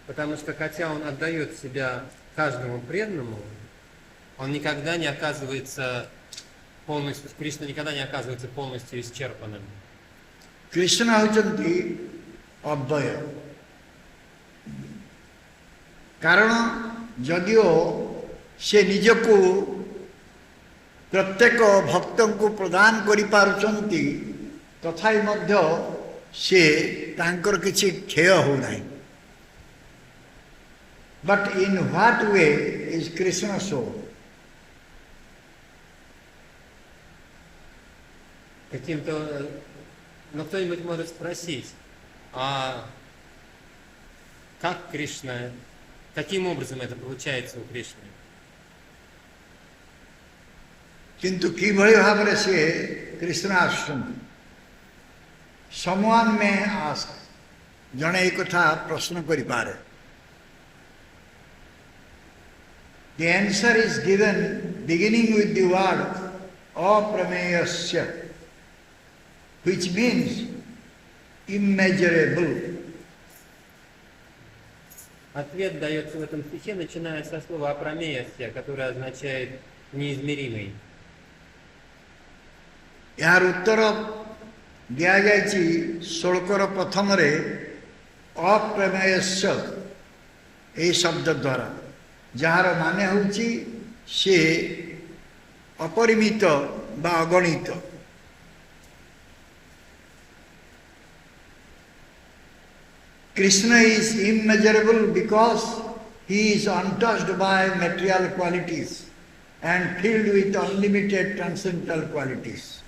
потому что хотя он отдает себя каждому преданному, он никогда не оказывается полностью, Кришна никогда не оказывается полностью исчерпанным. Krishna ହେଉଛନ୍ତି ଅଭୟ, କାରଣ ଯଦିଓ ସେ ନିଜକୁ ପ୍ରତ୍ୟେକ ଭକ୍ତଙ୍କୁ ପ୍ରଦାନ କରିପାରୁଛନ୍ତି, ତଥାପି ମଧ୍ୟ ସେ ତାଙ୍କର କିଛି କ୍ଷୟ ହେଉନାହିଁ। But in what way is Krishna so? Но кто-нибудь может спросить, а как Кришна Каким образом это получается у Кришны? किंतु किभଳି भाବରେ से कृष्ण आसुଛନ୍ତି someone may ask जणे एक कथा प्रश्न करि पारे the answer is given beginning with the word aprameyasya which means immeasurable. Ответ дается в этом стихе, начиная со слова «апрамеясья», которое означает «неизмеримый». यार उत्तर दिया जायछि श्लोकर प्रथमरे अप्रमेयस्य ए शब्द द्वारा जार माने होछि से अपरिमित बा अगणित. Krishna is immeasurable because he is untouched by material qualities and filled with unlimited transcendental qualities.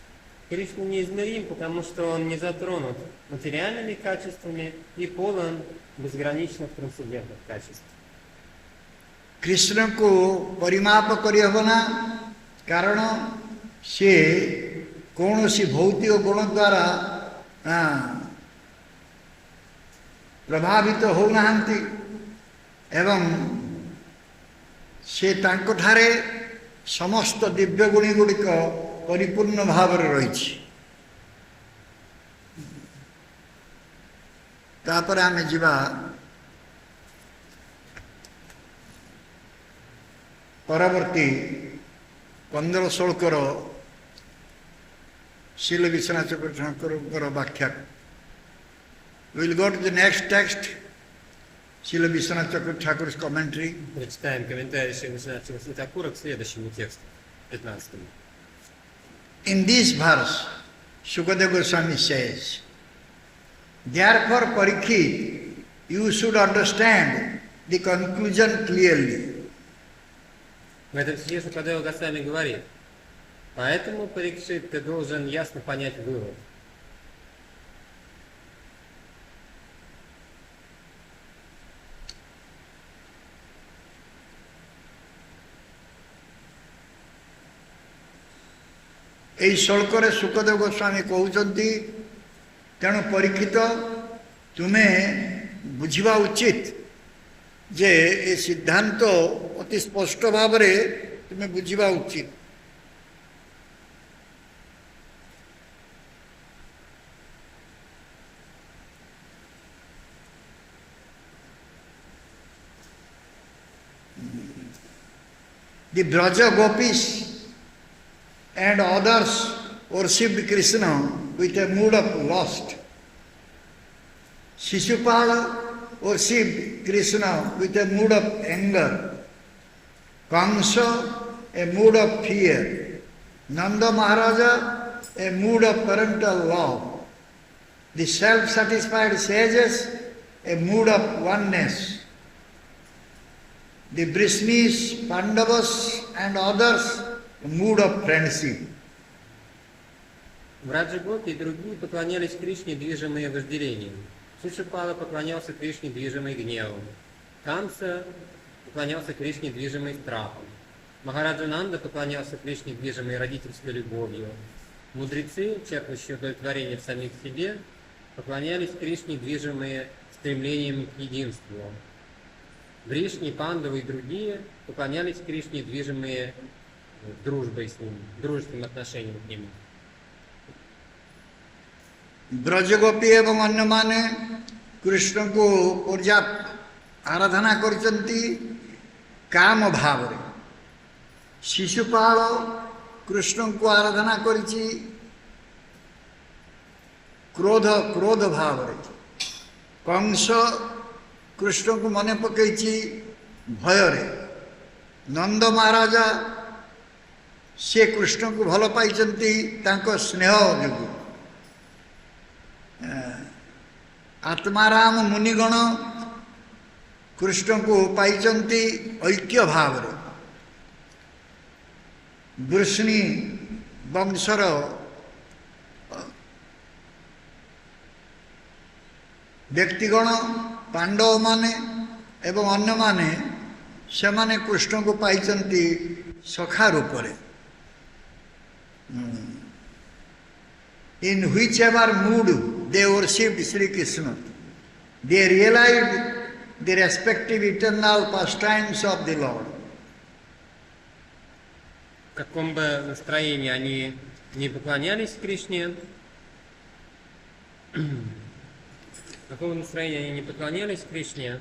Кришна неизмерим, потому что он не затронут материальными качествами и полон безграничных трансцендентных качеств. Krishna को परिमाप करि हबना कारण से कौनसी भौतिक गुण द्वारा प्रभावित हो नाहंती एवं से तांको ठारे समस्त दिव्य गुणी गुड़िक परिपूर्ण भाव रही. तापर आमे जीवा परवर्ती 15 श्लोकर शील विश्वनाथ चक्रवर्ती ठाकुर व्याख्या. We will go to the next text, Srila Vishwanath Chakravarti Thakur's commentary. Прочитаем комментарий Шрила Вишваната Чакраварти Thakura к следующему тексту, 15. In this verse, Sukadeva Goswami says, therefore, Parikshit, you should understand the conclusion clearly. В этом стихе Шукадева Госвами говорит: поэтому, Парикшит, ты должен ясно понять вывод. এই শ্লোকরে সুখদেব গোস্বামী কହୁଛନ୍ତି তেଣୁ ପରୀକ୍ଷିତ ତୁମେ ବୁଝିବା ଉଚିତ ଯେ ଏ ସିଦ୍ଧାନ୍ତ ଅତି ସ୍ପଷ୍ଟ ଭାବରେ ତୁମେ ବୁଝିବା ଉଚିତ. The Braja Gopis and others worshipped Krishna with a mood of lust. Shishupala worshipped Krishna with a mood of anger. Kamsa, a mood of fear. Nanda Maharaja, a mood of parental love. The self-satisfied sages, a mood of oneness. The Brishnis, Pandavas and others, a mood of friendship. Браджа Гопи и другие поклонялись Кришне, движимые вожделением. Шишипала поклонялся Кришне, движимый гневом. Камса поклонялся Кришне, движимый страхом. Махараджананда поклонялся Кришне, движимой родительской любовью. Мудрецы, черпающие удовлетворение в самих себе, поклонялись Кришне, движимые стремлением к единству. Бришни, Пандавы и другие поклонялись Кришне, движимые дружбой с ним, дружеским отношением к нему. ब्रजगोपी एवं अन्य माने कृष्ण को पर्याप्त आराधना करचंती काम भाव रे. शिशुपाल कृष्ण को आराधना करिछि क्रोध भाव रे. कंस कृष्ण को मने पकईछि भय रे. नंद महाराजा से कृष्ण को भल पाइचंती तांको स्नेह जोगु. आत्माराम मुनिगण कृष्ण को पाइचंती ऐक्य भाव रे. वृष्णि वंशर व्यक्तिगण पांडव माने एवं अन्य माने सेमाने कृष्ण को पाइचंती सखा रूप रे in whichever mood they worshipped Sri Krishna, they realized the respective eternal pastimes of the Lord. В каком бы настроении они не поклонялись Кришне, в каком настроении они не поклонялись Кришне,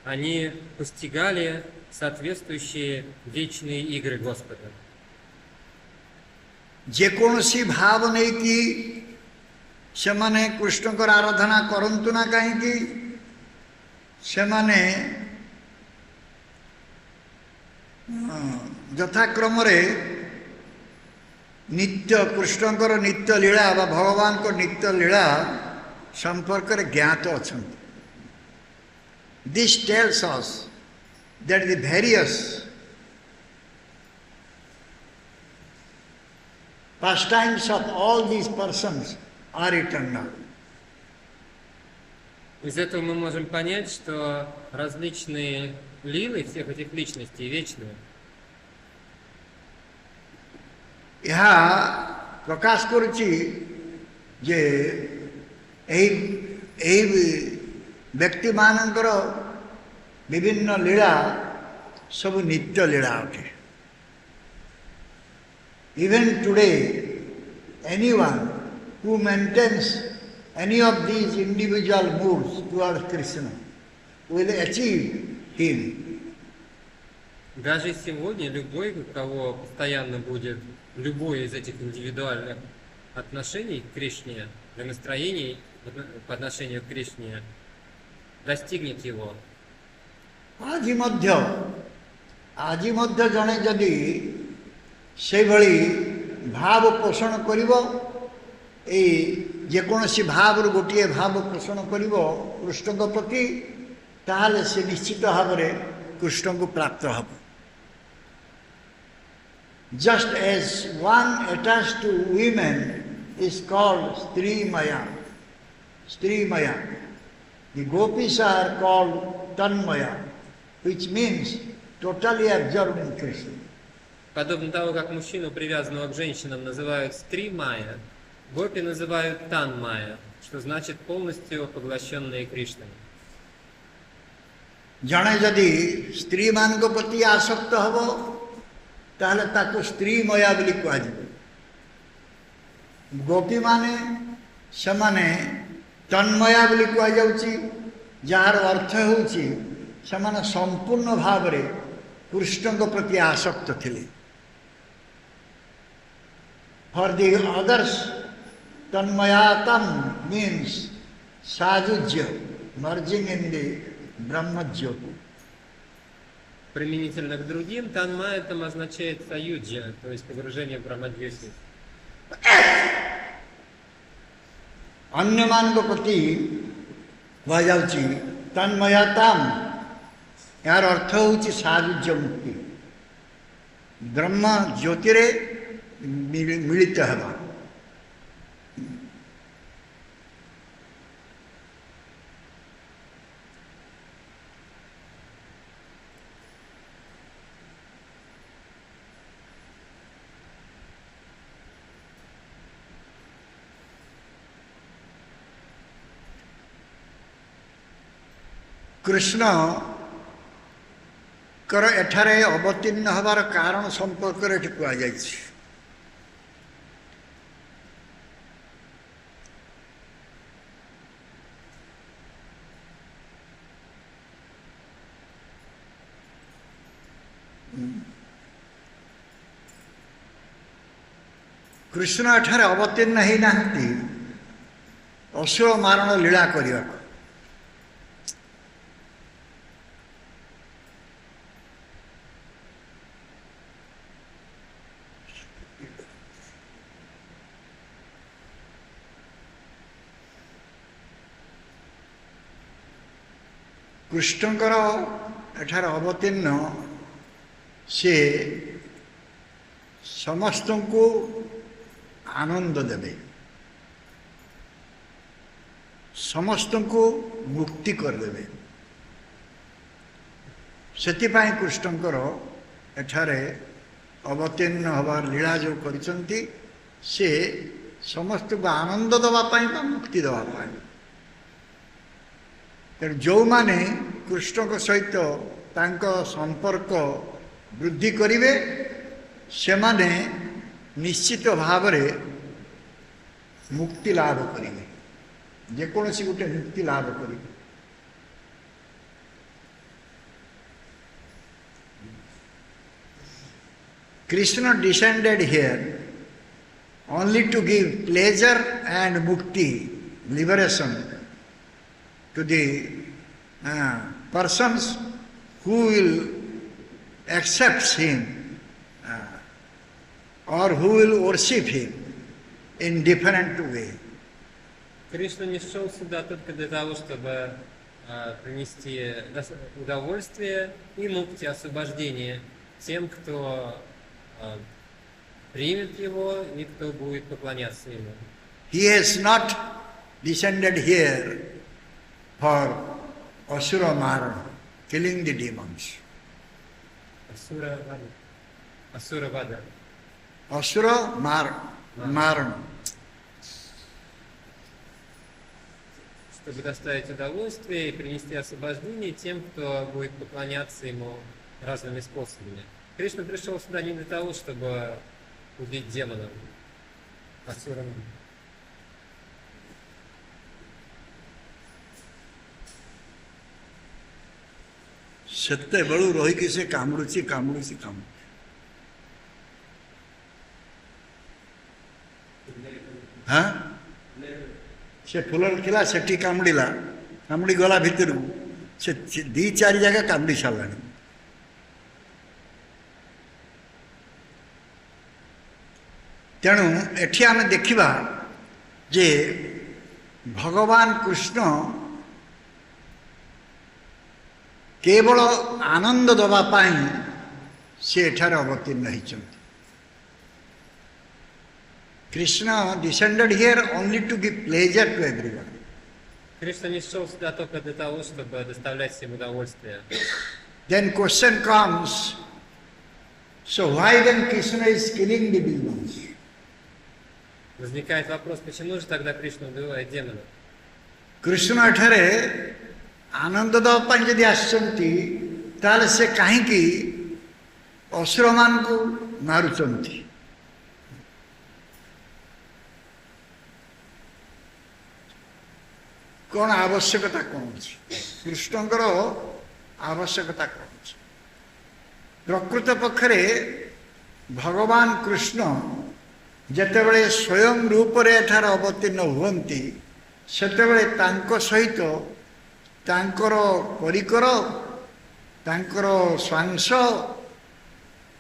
они постигали соответствующие вечные игры Господа. जेकोसी भाव नहीं कि सेमाने कृष्ण को आराधना करंतु ना कहीं सेमाने यथाक्रम नित्य कृष्णकर नित्य लीला बा भगवान को नित्य लीला संपर्क रे ज्ञात अच्छा this tells us that the various pastimes of all these persons are eternal. Из этого мы можем понять, что различные лилы всех этих личностей вечные. यह प्रकाश करुची जे व्यक्ति मानकर विभिन्न लीला सब नित्य लीला अटे. Even today, anyone who maintains any of these individual moods towards Krishna will achieve him. Даже сегодня любой, у кого постоянно будет любое из этих индивидуальных отношений к Кришне, настроений по отношению к Кришне, достигнет его. आज मध्य जने जदि से भली भाव पोषण करिवो ए जेकोसी भाव गोटे भाव पोषण करिवो कृष्ण को प्रति ताहले से निश्चित भाव रे कृष्ण को प्राप्त हब. Just as one attached to women is called स्त्री माया. द गोपीज आर कॉल्ड तन्मया, which means totally absorbed in Krishna. Подобно того, как мужчину, привязанного к женщинам, называют стри майя, гопи называют тан майя, что значит полностью поглощенные Кришной. जड़े जदि स्त्री मान को प्रति आसक्त हम ताहले ताको स्त्री मया बोली कहुए. गोपी माने सेमाने तन्मया बोली कहुची, जार अर्थ होची सेमाने संपूर्ण भाव रे कृष्ण को प्रति आसक्त थिले. For the others, tanmayatam means sadhujya, merging in the Brahma Jyoti. Применительно к другим, танмая там означает саюджа, то есть погружение в Брахмадьюти. अन्य मान को प्रति कह जाउची तन्मयाताम, यार अर्थ होची साधुज्य मुक्ति. ब्रह्म ज्योति रे मिलित हेबा. कृष्ण कर एठारे अवतीर्ण हबार कारण संपर्क रे कह जायछि. कृष्ण एठारे अवतीर्ण ही नाहंती असुर मारण लीला करिया. कृष्णकर एठार अवतीर्ण से समस्त को आनंद देवे, समस्त को मुक्ति करदे. ସେଥିପାଇଁ କୃଷ୍ଣଙ୍କର ଏଠାରେ ଅବତୀର୍ଣ୍ଣ ହେବାର ଲୀଳା ଯେଉଁ କରିଛନ୍ତି ସେ ସମସ୍ତଙ୍କୁ ଆନନ୍ଦ ଦେବା ପାଇଁ ବା ମୁକ୍ତି ଦେବା ପାଇଁ। ତେଣୁ ଯେଉଁମାନେ କୃଷ୍ଣଙ୍କ ସହିତ ତାଙ୍କ ସମ୍ପର୍କ ବୃଦ୍ଧି କରିବେ ସେମାନେ ନିଶ୍ଚିତ ଭାବରେ ମୁକ୍ତି ଲାଭ କରିବେ, ଯେକୌଣସି ଗୋଟେ ମୁକ୍ତି ଲାଭ କରିବେ। Krishna descended here only to give pleasure and mukti, liberation, to the persons who will accept him or who will worship him in different way. Кришна не шел сюда только для того, чтобы принести удовольствие и мукти, освобождение тем, кто примет его и кто будет поклоняться ему. He has not descended here for asura marana, killing the demons. Асура Вада. Asura marana. Чтобы доставить удовольствие и принести освобождение тем, кто будет поклоняться ему разными способами. Кришна пришел сюда не для того, чтобы убить демонов, асурам. ସେତେବେଳୁ ରହିକି ସେ କାମୁଡୁଛି। ହଁ ସେ ଫୁଲରେ ଥିଲା ସେଠି କାମୁଡ଼ିଲା, କାମୁଡ଼ି ଗଲା ଭିତରକୁ ସେ 2-4 ଜାଗା କାମୁଡ଼ି ସାରିଲାଣି। ତେଣୁ ଏଠି ଆମେ ଦେଖିବା ଯେ ଭଗବାନ କୃଷ୍ଣ କେବଳ ଆନନ୍ଦ ଦେବା ପାଇଁ ସେ ଏଠାରେ ଅବତୀର୍ଣ୍ଣ ହୋଇଛନ୍ତି। Krishna descended here only to give pleasure to everyone. Кришна не шел сюда только для того, чтобы доставлять всем удовольствие. Then question comes, so why then Krishna is killing the demons? Возникает вопрос, почему же тогда Кришна убивает демонов? Krishna ଏଠାରେ ଆନନ୍ଦ ଦେବା ପାଇଁ ଯଦି ଆସିଛନ୍ତି ତାହେଲେ ସେ କାହିଁକି ଅସୁରମାନଙ୍କୁ ମାରୁଛନ୍ତି? କ'ଣ ଆବଶ୍ୟକତା କ'ଣ ଅଛି? କୃଷ୍ଣଙ୍କର ଆବଶ୍ୟକତା କ'ଣ ଅଛି? ପ୍ରକୃତ ପକ୍ଷରେ ଭଗବାନ କୃଷ୍ଣ ଯେତେବେଳେ ସ୍ୱୟଂ ରୂପରେ ଏଠାରେ ଅବତୀର୍ଣ୍ଣ ହୁଅନ୍ତି ସେତେବେଳେ ତାଙ୍କ ସହିତ ତାଙ୍କର ପରିକର, ତାଙ୍କର ସ୍ୱାଂଶ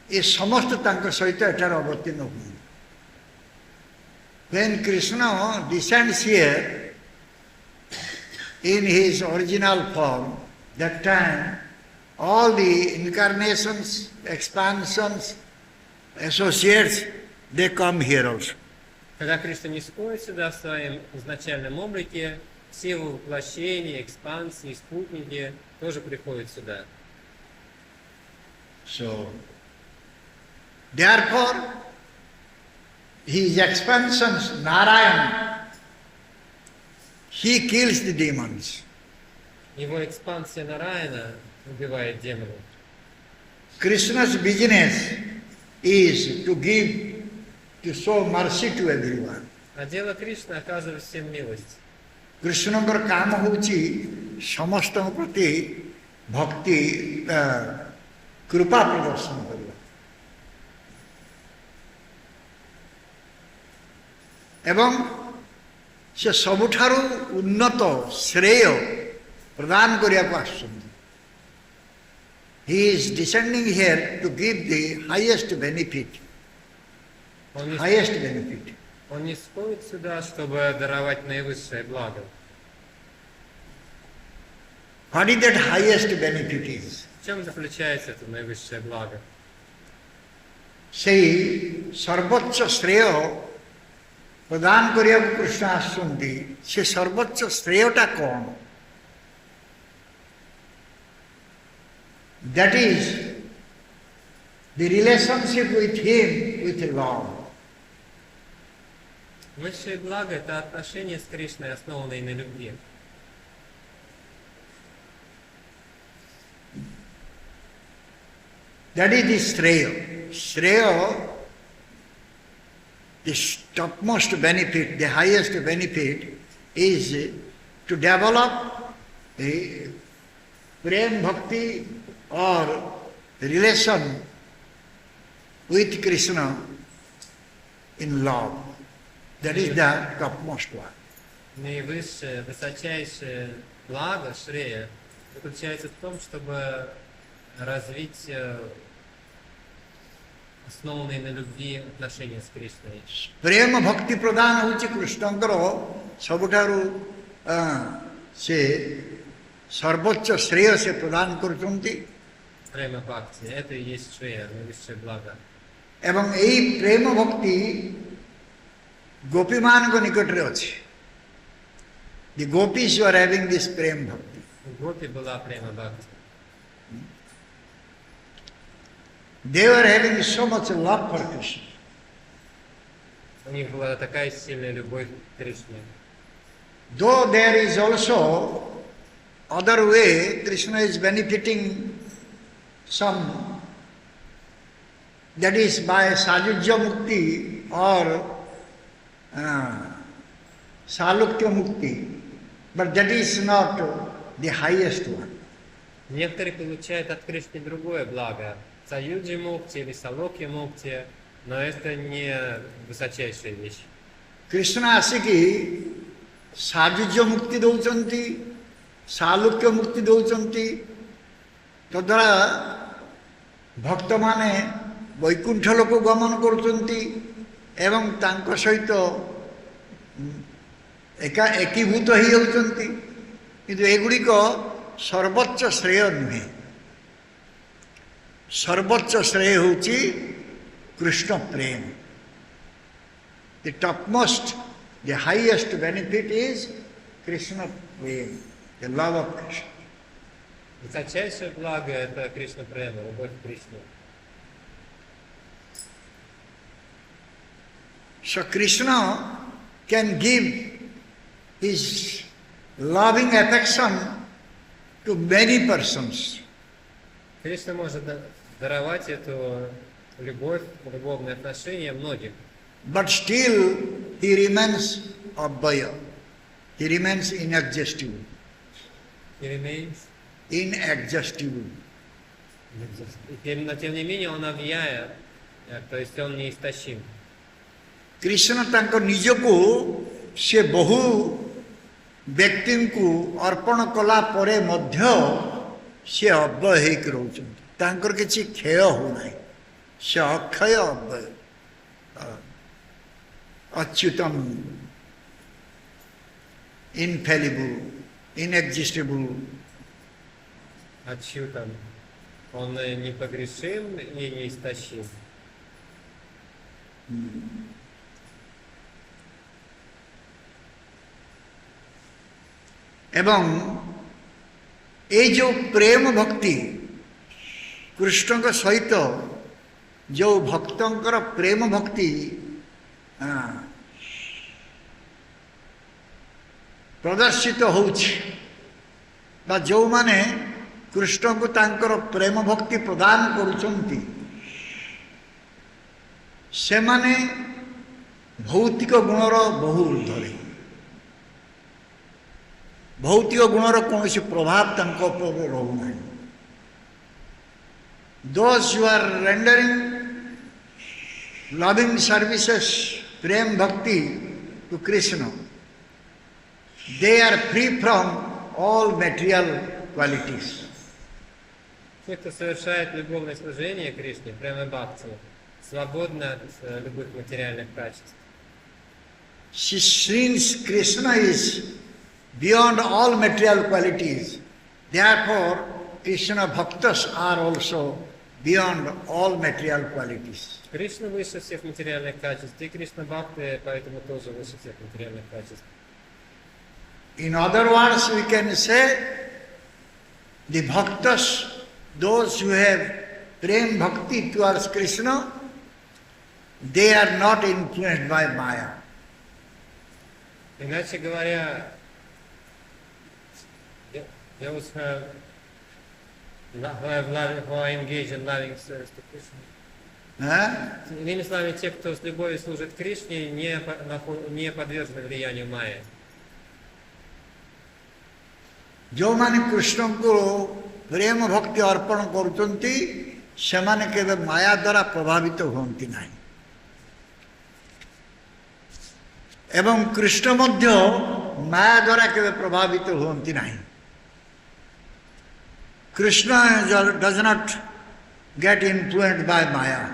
ଏ ସମସ୍ତ ତାଙ୍କ ସହିତ ଏଠାରେ ଅବତୀର୍ଣ୍ଣ ହୁଅନ୍ତି। When Krishna descends here in his original form, that time all the incarnations, expansions, associates, they come here also. Когда Кришна не сходит сюда в своем изначальном облике, все его воплощения, экспансии, спутники тоже приходят сюда. So, therefore, his expansions, Narayan, he kills the demons. Его экспансия Нараяна убивает демонов. Krishna's business is to show mercy to everyone. А дело Кришны оказывать всем милость. କୃଷ୍ଣଙ୍କର କାମ ହେଉଛି ସମସ୍ତଙ୍କ ପ୍ରତି ଭକ୍ତି କୃପା ପ୍ରଦର୍ଶନ କରିବା ଏବଂ ସେ ସବୁଠାରୁ ଉନ୍ନତ ଶ୍ରେୟ ପ୍ରଦାନ କରିବାକୁ ଆସୁଛନ୍ତି। He is descending here to give the highest benefit. Highest benefit. Он не сходит сюда, чтобы даровать наивысшее благо. What is that highest benefit is? В чем заключается это наивысшее благо? ସେହି ସର୍ବୋଚ୍ଚ ଶ୍ରେୟ ପ୍ରଦାନ କରିବାକୁ କୃଷ୍ଣ ଆସୁଛନ୍ତି। ସେ ସର୍ବୋଚ୍ଚ ଶ୍ରେୟଟା କ'ଣ? That is the relationship with Him, with Lord. Высшее благо – это отношения с Кришной, основанные на любви. That is the Shreya. Shreya, the topmost benefit, the highest benefit is to develop a prem bhakti or relation with Krishna in love. That is the topmost one. Наивысшее, высочайшее благо Шрея заключается в том, чтобы развить основанные на любви отношения с Кришной. ପ୍ରେମ ଭକ୍ତି ପ୍ରଦାନ ହେଉଛି କୃଷ୍ଣଙ୍କର ସବୁଠାରୁ ସେ ସର୍ବୋଚ୍ଚ ଶ୍ରେୟ ସେ ପ୍ରଦାନ କରୁଛନ୍ତି Према Бхакти – это и есть Шрея, наивысшее благо. ଏବଂ ଏହି ପ୍ରେମ ଭକ୍ତି ଗୋପୀମାନଙ୍କ ନିକଟରେ ଅଛି. The gopis who are having this prem bhakti. У Гопи была Према Бхакти. They were having so much love for Krishna. У них была такая сильная любовь к Кришне. Though there is also other way, Krishna is benefiting some, that is by Sajujya Mukti or Salukya Mukti, but that is not the highest one. Некоторые получают от Кришны другое благо. Саюджи Мукти или Салокья Мукти, но это не высочайшая вещь. Krishna ଆସିକି ସାଜୁଜ୍ୟ ମୁକ୍ତି ଦେଉଛନ୍ତି, ସାଲୁକ୍ୟ ମୁକ୍ତି ଦେଉଛନ୍ତି, ତଦ୍ୱାରା ଭକ୍ତମାନେ ବୈକୁଣ୍ଠ ଲୋକ ଗମନ କରୁଛନ୍ତି ଏବଂ ତାଙ୍କ ସହିତ ଏକୀଭୂତ ହେଇଯାଉଛନ୍ତି, କିନ୍ତୁ ଏଗୁଡ଼ିକ ସର୍ବୋଚ୍ଚ ଶ୍ରେୟ ନୁହେଁ. ସର୍ବୋଚ୍ଚ ଶ୍ରେୟ ହେଉଛି କୃଷ୍ଣ ପ୍ରେମ. The topmost, the highest benefit is Krishna prema, the love of Krishna. Высочайшее благо – это Кришна Према, любовь к Кришне. So Krishna can give his loving affection to many persons. Кришна может даровать эту любовь, любовные отношения многим. But still he remains abhaya. He remains inexhaustible. He remains. Inexhaustible. Но тем не менее он объяя, то есть он неистощим. Krishna ତାଙ୍କ ନିଜକୁ ସେ ବହୁ ବ୍ୟକ୍ତିଙ୍କୁ ଅର୍ପଣ କଲା ପରେ ମଧ୍ୟ ସେ ଅବ୍ୟୟ ହେଇକି ରହୁଛନ୍ତି. ତାଙ୍କର କିଛି କ୍ଷୟ ହେଉନାହିଁ. ସେ ଅକ୍ଷୟ ଅବ୍ୟୟ, ଅଚ୍ୟୁତମ, infallible, inexhaustible. Отчютан. Он непогрешим и неистощим. ଏବଂ ଏଇ ଯେଉଁ ପ୍ରେମ ଭକ୍ତି କୃଷ୍ଣଙ୍କ ସହିତ ଯେଉଁ ଭକ୍ତଙ୍କର ପ୍ରେମ ଭକ୍ତି ପ୍ରଦର୍ଶିତ ହେଉଛି ବା ଯେଉଁମାନେ କୃଷ୍ଣଙ୍କୁ ତାଙ୍କର ପ୍ରେମ ଭକ୍ତି ପ୍ରଦାନ କରୁଛନ୍ତି ସେମାନେ ଭୌତିକ ଗୁଣର ବହୁ ଉର୍ଦ୍ଧ୍ୱରେ. ଭୌତିକ ଗୁଣର କୌଣସି ପ୍ରଭାବ ତାଙ୍କ ଉପରେ ରହୁନାହିଁ. Those who are rendering loving services, prem bhakti to Krishna, they are free from all material qualities. Те, кто совершает любовное служение Кришне, прямо бхакти, свободны от любых материальных качеств. Since Krishna is beyond all material qualities, therefore Krishna bhaktas are also beyond all material qualities. Кришна выше всех материальных качеств, и Кришна Бхакти поэтому тоже выше всех материальных качеств. In other words, we can say the bhaktas those who have prem bhakti towards Krishna, they are not influenced by Maya. Иначе говоря, those who are engaged in loving service to Krishna. Иными словами, те, кто с любовью служит Кришне, не подвержены влиянию майя. ଯେଉଁମାନେ କୃଷ୍ଣଙ୍କୁ ପ୍ରେମ ଭକ୍ତି ଅର୍ପଣ କରୁଛନ୍ତି ସେମାନେ କେବେ ମାୟା ଦ୍ୱାରା ପ୍ରଭାବିତ ହୁଅନ୍ତି ନାହିଁ ଏବଂ କୃଷ୍ଣ ମଧ୍ୟ ମାୟା ଦ୍ୱାରା କେବେ ପ୍ରଭାବିତ ହୁଅନ୍ତି ନାହିଁ Krishna does not get influenced by Maya.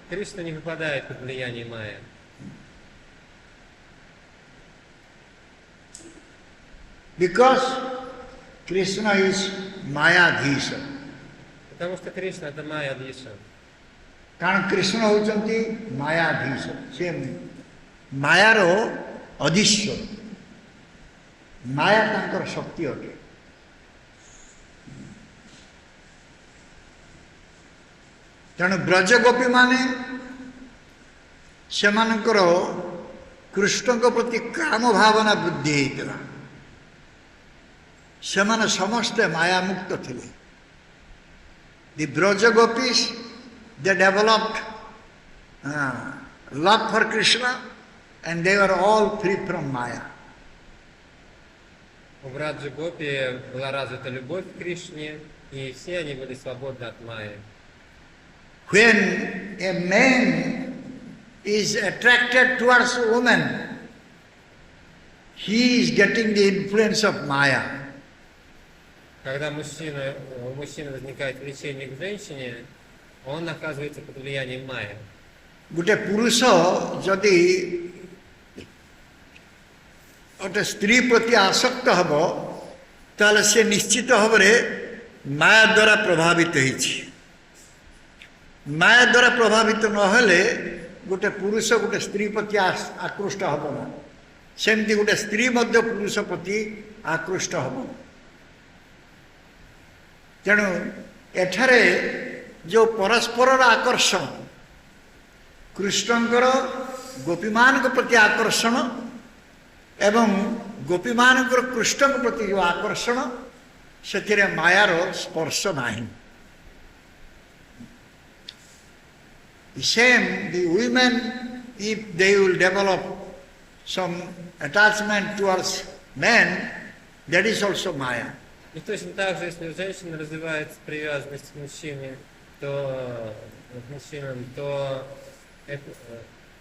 Кришна не попадает под влияние майя. Because Krishna is Mayadhisha. Потому что Кришна это майя Диша. କାରଣ କୃଷ୍ଣ ହେଉଛନ୍ତି ମାୟାଧୀଶ ସେ ମାୟାର ଅଧିଶ୍ୱର ମାୟା ତାଙ୍କର ଶକ୍ତି ଅଟେ ତେଣୁ ବ୍ରଜଗୋପୀମାନେ ସେମାନଙ୍କର କୃଷ୍ଣଙ୍କ ପ୍ରତି କାମ ଭାବନା ବୃଦ୍ଧି ହେଇଥିଲା ସେମାନେ ସମସ୍ତେ ମାୟାମୁକ୍ତ ଥିଲେ the Brajagopis they developed love for Krishna and they were all free from Maya. У Браджа Гопи была развита любовь к Кришне, и все они были свободны от майи. When a man is attracted towards a woman, he is getting the influence of Maya. Когда у мужчины возникает влечение к женщине, он оказывается под влиянием майя. ଗୋଟେ ପୁରୁଷ ଯଦି ଗୋଟେ ସ୍ତ୍ରୀ ପ୍ରତି ଆସକ୍ତ ହେବ ତାହେଲେ ସେ ନିଶ୍ଚିତ ଭାବରେ ମାୟା ଦ୍ୱାରା ପ୍ରଭାବିତ ହେଇଛି ମାୟା ଦ୍ୱାରା ପ୍ରଭାବିତ ନହେଲେ ଗୋଟେ ପୁରୁଷ ଗୋଟେ ସ୍ତ୍ରୀ ପ୍ରତି ଆକୃଷ୍ଟ ହେବ ନା ସେମିତି ଗୋଟେ ସ୍ତ୍ରୀ ମଧ୍ୟ ପୁରୁଷ ପ୍ରତି ଆକୃଷ୍ଟ ହେବ ତେଣୁ ଏଠାରେ ଯେଉଁ ପରସ୍ପରର ଆକର୍ଷଣ କୃଷ୍ଣଙ୍କର ଗୋପୀମାନଙ୍କ ପ୍ରତି ଆକର୍ଷଣ ଏବଂ ଗୋପୀମାନଙ୍କର କୃଷ୍ଣଙ୍କ ପ୍ରତି ଯେଉଁ ଆକର୍ଷଣ ସେଥିରେ ମାୟାର ସ୍ପର୍ଶ ନାହିଁ Same, the women, if they will develop some attachment towards men, that is also Maya. И точно так же, если у женщины развивается привязанность к мужчинам, то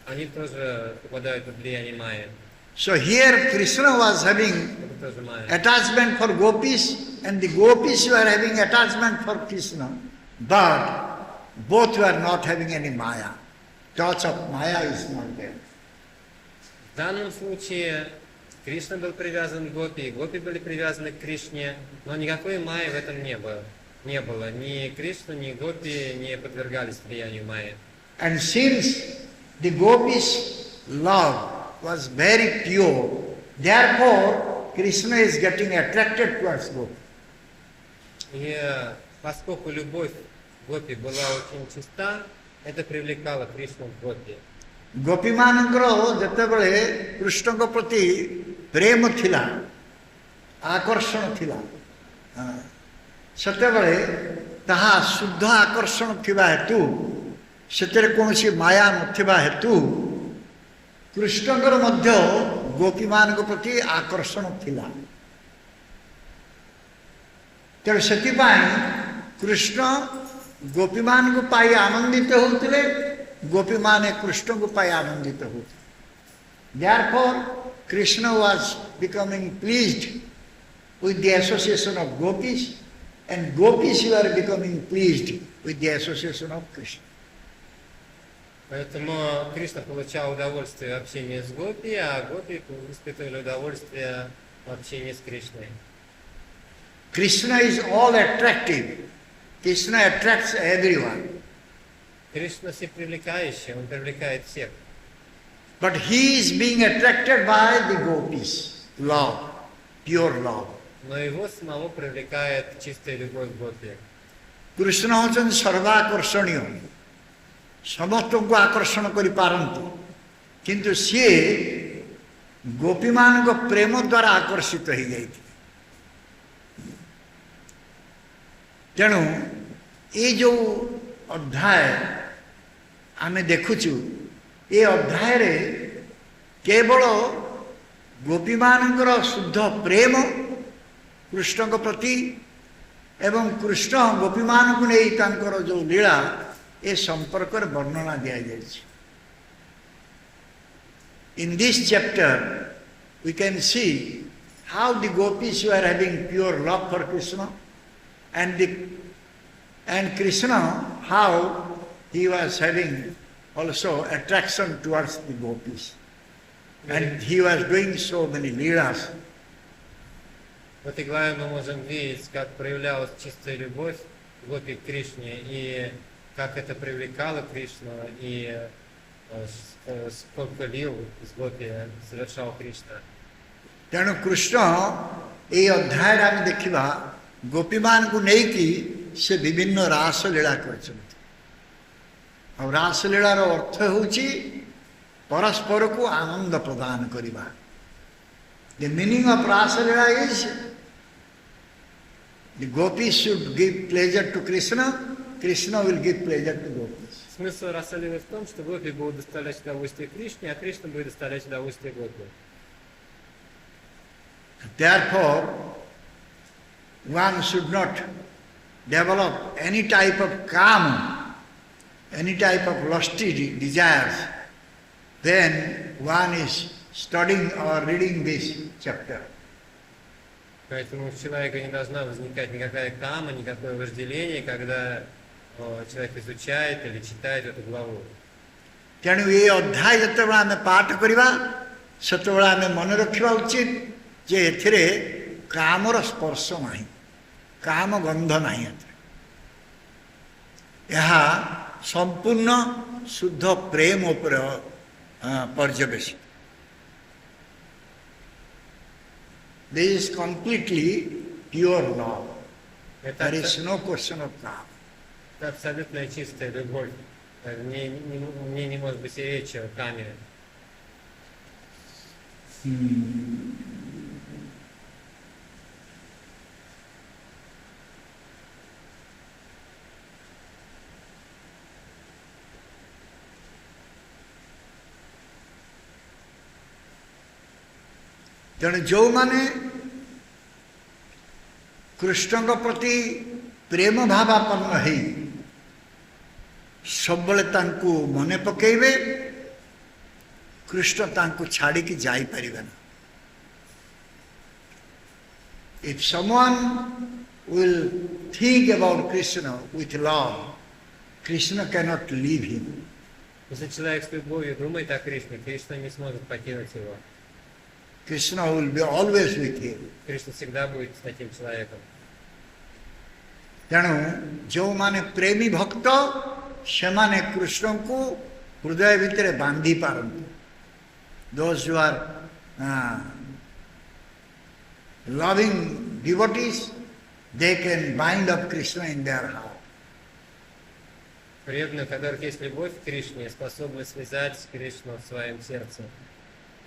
они тоже попадают под влияние майя. So here Krishna was having attachment for gopis and the gopis were having attachment for Krishna. But both were not having any Maya. Touch of Maya is not there. В данном случае Кришна был привязан к Гопи, Гопи были привязаны к Кришне, но никакой майи в этом не было. Ни Кришна, ни Гопи не подвергались влиянию майи. And since the gopis' love was very pure, therefore Krishna is getting attracted towards Gopi. И поскольку любовь Гопи была очень чиста, это привлекало Кришну к Гопи. ଗୋପୀମାନଙ୍କର ଯେତେବେଳେ କୃଷ୍ଣଙ୍କ ପ୍ରତି ପ୍ରେମ ଥିଲା ଆକର୍ଷଣ ଥିଲା ସେତେବେଳେ ତାହା ଶୁଦ୍ଧ ଆକର୍ଷଣ ଥିବା ହେତୁ ସେଥିରେ କୌଣସି ମାୟା ନଥିବା ହେତୁ କୃଷ୍ଣଙ୍କର ମଧ୍ୟ ଗୋପୀମାନଙ୍କ ପ୍ରତି ଆକର୍ଷଣ ଥିଲା ତେଣୁ ସେଥିପାଇଁ କୃଷ୍ଣ ଗୋପୀମାନଙ୍କୁ ପାଇ ଆନନ୍ଦିତ ହେଉଥିଲେ ଗୋପୀମାନେ କୃଷ୍ଣଙ୍କୁ ପାଇ ଆନନ୍ଦିତ ହେଉଥିଲେ therefore Krishna was becoming pleased with the association of gopis and gopis were becoming pleased with the association of Krishna. Поэтому Кришна получал удовольствие в общении с Гопи, а Гопи испытывали удовольствие в общении с Кришной. Krishna is all attractive. Krishna attracts everyone. Кришна всепривлекающий, он привлекает всех. But he is being attracted by the gopis, love, pure love. Но его самого привлекает чистая любовь к Гопи. Krishna होचन सर्वाकर्षणीय समस्त को आकर्षण करि पारंती किंतु सी गोपी मान को प्रेम द्वारा आकर्षित हो जाती तेणु ये जो अध्याय आम देखुचु ये अध्याय रे केवल गोपी मानकर शुद्ध प्रेम कृष्ण को प्रति एवं कृष्ण गोपी मान को नहीं तांकर जो लीला ये संपर्क वर्णना दिया जाए In this chapter, we can see how the gopis were having pure love for Krishna, and Krishna, how he was having also attraction towards the gopis. And he was doing so many leelas. В этой главе мы можем видеть, как проявлялась чистая любовь гопи к Кришне, и как это привлекало Кришну, и сколько лил с гопи совершал Кришна. तेणु कृष्ण ये अध्याय आम देखा गोपी मान को नहीं से विभिन्न रासलीला कर रासलीलार अर्थ हूँ परस्पर को आनंद प्रदान करवा. The meaning of Raslila is the gopis should give pleasure to Krishna, Krishna will give pleasure to gopis. Смысл рассолилы в том, что гопи будут доставлять удовольствие Кришне, а Кришна будет доставлять удовольствие гопи. Therefore, one should not develop any type of kama, any type of lusty desires. Then one is studying or reading this chapter. Поэтому у человека не должна возникать никакая кама, никакое вожделение, когда человек изучает или читает эту главу. तेणु ये अध्याय जितेबाला आम पाठ करवा सेतबेला आम मन रखा उचित जे एथिरे कामर स्पर्श नहीं, काम गंध नहीं. यह संपूर्ण शुद्ध प्रेम उपर पर्यवेसित. This is completely pure love. There is no question of love. Это абсолютная чистая любовь. Мне не может быть и речи о каме. तेणु जो माने कृष्ण को प्रति प्रेम भावापन्न है सब मने पकेबे कृष्ण तांको छाड़ी की जाई परिबे ना. If someone will think about Krishna with love, Krishna cannot leave him. Если человек с любовью думает о Кришне, Кришна не сможет покинуть его. Krishna will be always with him. Кришна всегда будет с таким человеком. तेणु जो माने प्रेमी भक्त से माने कृष्ण को हृदय भितर बांधी पारंती. Those who are loving devotees, they can bind up Krishna in their heart. Преданные, у которых есть любовь к Кришне, способны связать Кришну в своем сердце.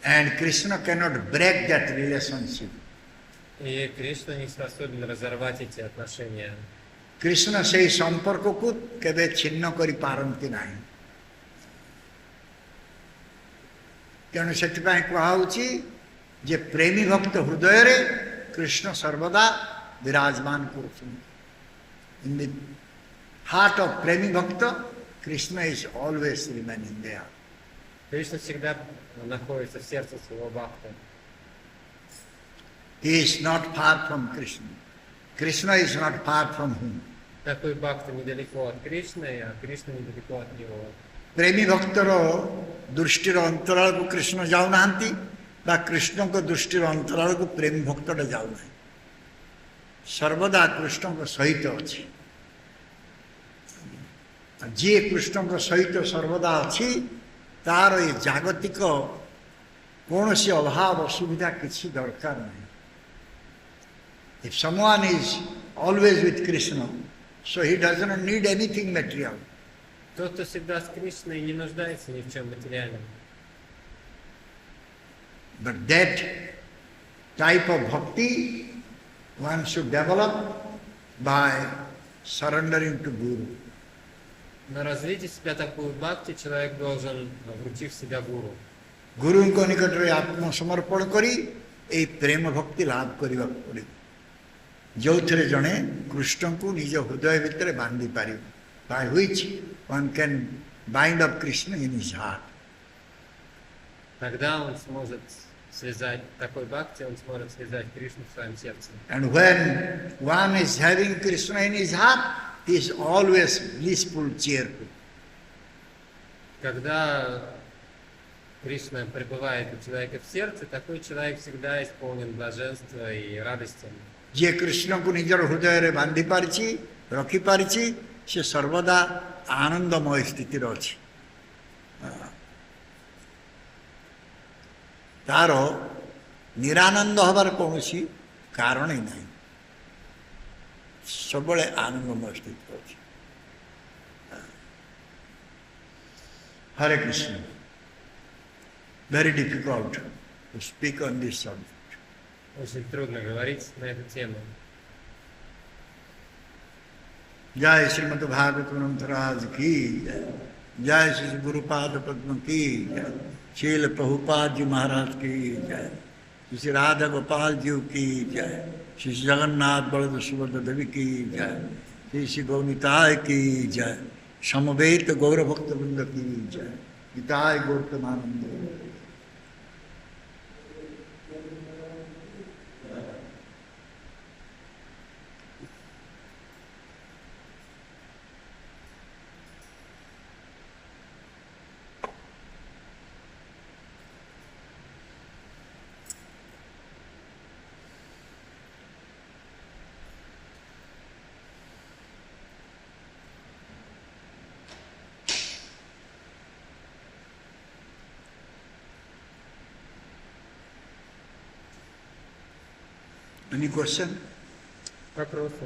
And Krishna cannot break that relationship. И Кришна не способен разорвать эти отношения. Krishna से संपर्क को केबे छिन्न करि पारंती नाही. तेणु से कहुची जे प्रेमी भक्त हृदय रे कृष्ण सर्वदा विराजमान करुछन. इन द हार्ट ऑफ प्रेमी भक्त Krishna is always remaining there. Кришна всегда находится в сердце своего бхакта. He is not far from Krishna. Krishna is not far from him. Такой бхакта недалеко от Кришны, а Кришна недалеко от него. प्रेमी भक्तर दृष्टिर अंतराल को कृष्ण जाऊ नांती बा कृष्ण को दृष्टिर अंतराल को प्रेमी भक्तटा जाऊ ना. सर्वदा कृष्ण को सहित अच्छी. जी कृष्ण को सहित सर्वदा अच्छी तार ये जागतिक कौन सी अभाव असुविधा किसी दरकार नहीं. If someone is always with Krishna, So he does not need anything material. Тот, кто всегда с Кришной, не нуждается ни в чем материальном. But that type of bhakti one should develop by surrendering to Guru. Но развить из себя такую бхакти человек должен, вручив себя гуру. ଗୁରୁଙ୍କ ନିକଟରେ ଆତ୍ମସମର୍ପଣ କରି ଏହି ପ୍ରେମ ଭକ୍ତି ଲାଭ କରିବାକୁ ପଡ଼ିବ, ଯେଉଁଥିରେ ଜଣେ କୃଷ୍ଣଙ୍କୁ ନିଜ ହୃଦୟ ଭିତରେ ବାନ୍ଧି ପାରିବ, by which one can bind up Krishna in his heart. Тогда он сможет связать, такой бхакти, он сможет связать Кришну в своем сердце. And when one is having Krishna in his heart, he is always blissful, cheerful. Когда Кришна пребывает у человека в сердце, такой человек всегда исполнен блаженства и радости. ଯିଏ କୃଷ୍ଣଙ୍କୁ ନିଜର ହୃଦୟରେ ବାନ୍ଧି ପାରିଛି, ରଖିପାରିଛି, ସେ ସର୍ବଦା ଆନନ୍ଦମୟ ସ୍ଥିତିରେ ଅଛି। ତାର ନିରାନନ୍ଦ ହେବାର କୌଣସି କାରଣ ହିଁ ନାହିଁ, ସବୁବେଳେ ଆନନ୍ଦମୟ ସ୍ଥିତିରେ ଅଛି। Hare Krishna. Very difficult to speak on this subject. Очень трудно говорить на эту тему. जय श्रीमद् भागवत ग्रंथराज की जय, जय श्री गुरुपाद पद्म की जय, शील प्रभुपाद जी महाराज की जय, श्री राधा गोपाल जी की जय, श्री जगन्नाथ बलदेव सुभद्रा देवी की जय, श्री गौनिताय की जय, समवेत गौर भक्त वृंद की जय, गीताय गौतमानंद। Any question? Вопросы?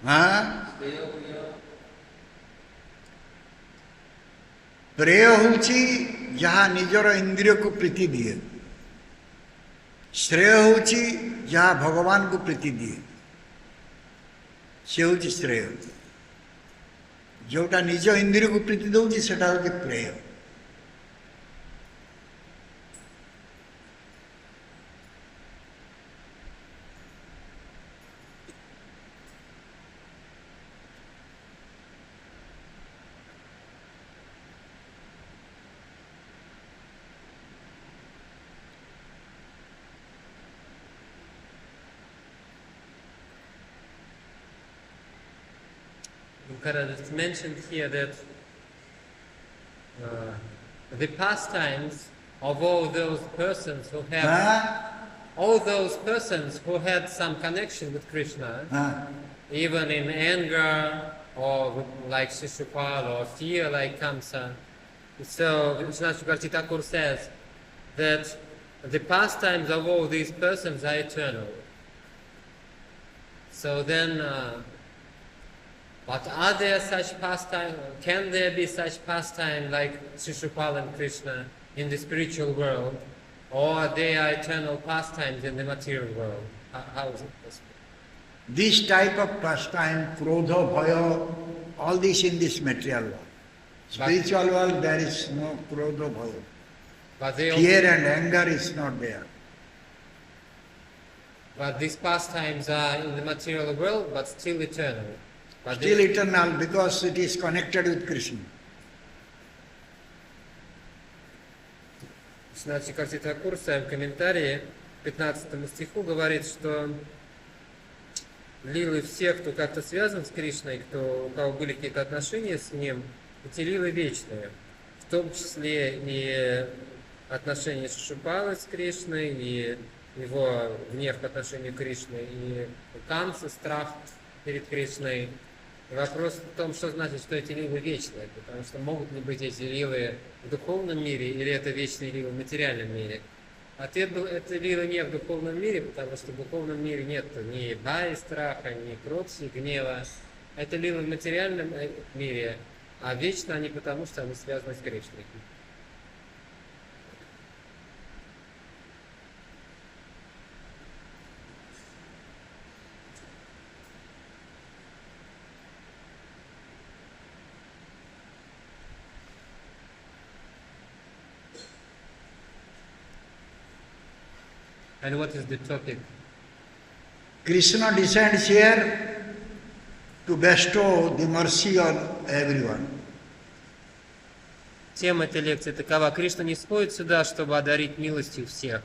हाँ? प्रेय होउछि जहाँ निजर इंद्रिय को प्रीति दिए, श्रेय होउछि जहाँ भगवान को प्रीति दिए, से होउछि श्रेय। जोटा निज इंद्रिय को प्रीति दउछि सेटा होउछि प्रेय। It's mentioned here that the pastimes of all those persons who have हाँ? all those persons who had some connection with Krishna, हाँ? even in anger or like Shishupal or fear like Kamsa. So Vishwanath Chakravarti Thakur says that the pastimes of all these persons are eternal. So then, but are there such pastime? Can there be such pastime like Shishupal and Krishna in the spiritual world, or they are eternal pastimes in the material world? How is it possible? This type of pastime, krodha, bhaya, all this in this material world. Spiritual world, there is no krodha, bhaya. But they Fear and anger is not there. But these pastimes are in the material world, but still eternal. But Still eternal because it is connected with Krishna. Вишванат Чакраварти Тхакур в своем комментарии к 15 стиху говорит, что лилы всех, кто как-то связан с Кришной, у кого были какие-то отношения с ним, эти лилы вечные, в том числе и отношения Шишупалы с Кришной, и его гнев к отношению Кришны, и Камса, страх перед Кришной. Вопрос в том, что значит, что эти лилы вечные, потому что могут ли быть эти лилы в духовном мире, или это вечные лилы в материальном мире. Ответ был, это лилы не в духовном мире, потому что в духовном мире нет ни баи, страха, ни кротси, гнева. Это лилы в материальном мире, а вечно они потому, что они связаны с Кришной. And what is the topic? Krishna descends here to bestow the mercy on everyone. Тема этой лекции такова. Кришна не сходит сюда, чтобы одарить милостью всех.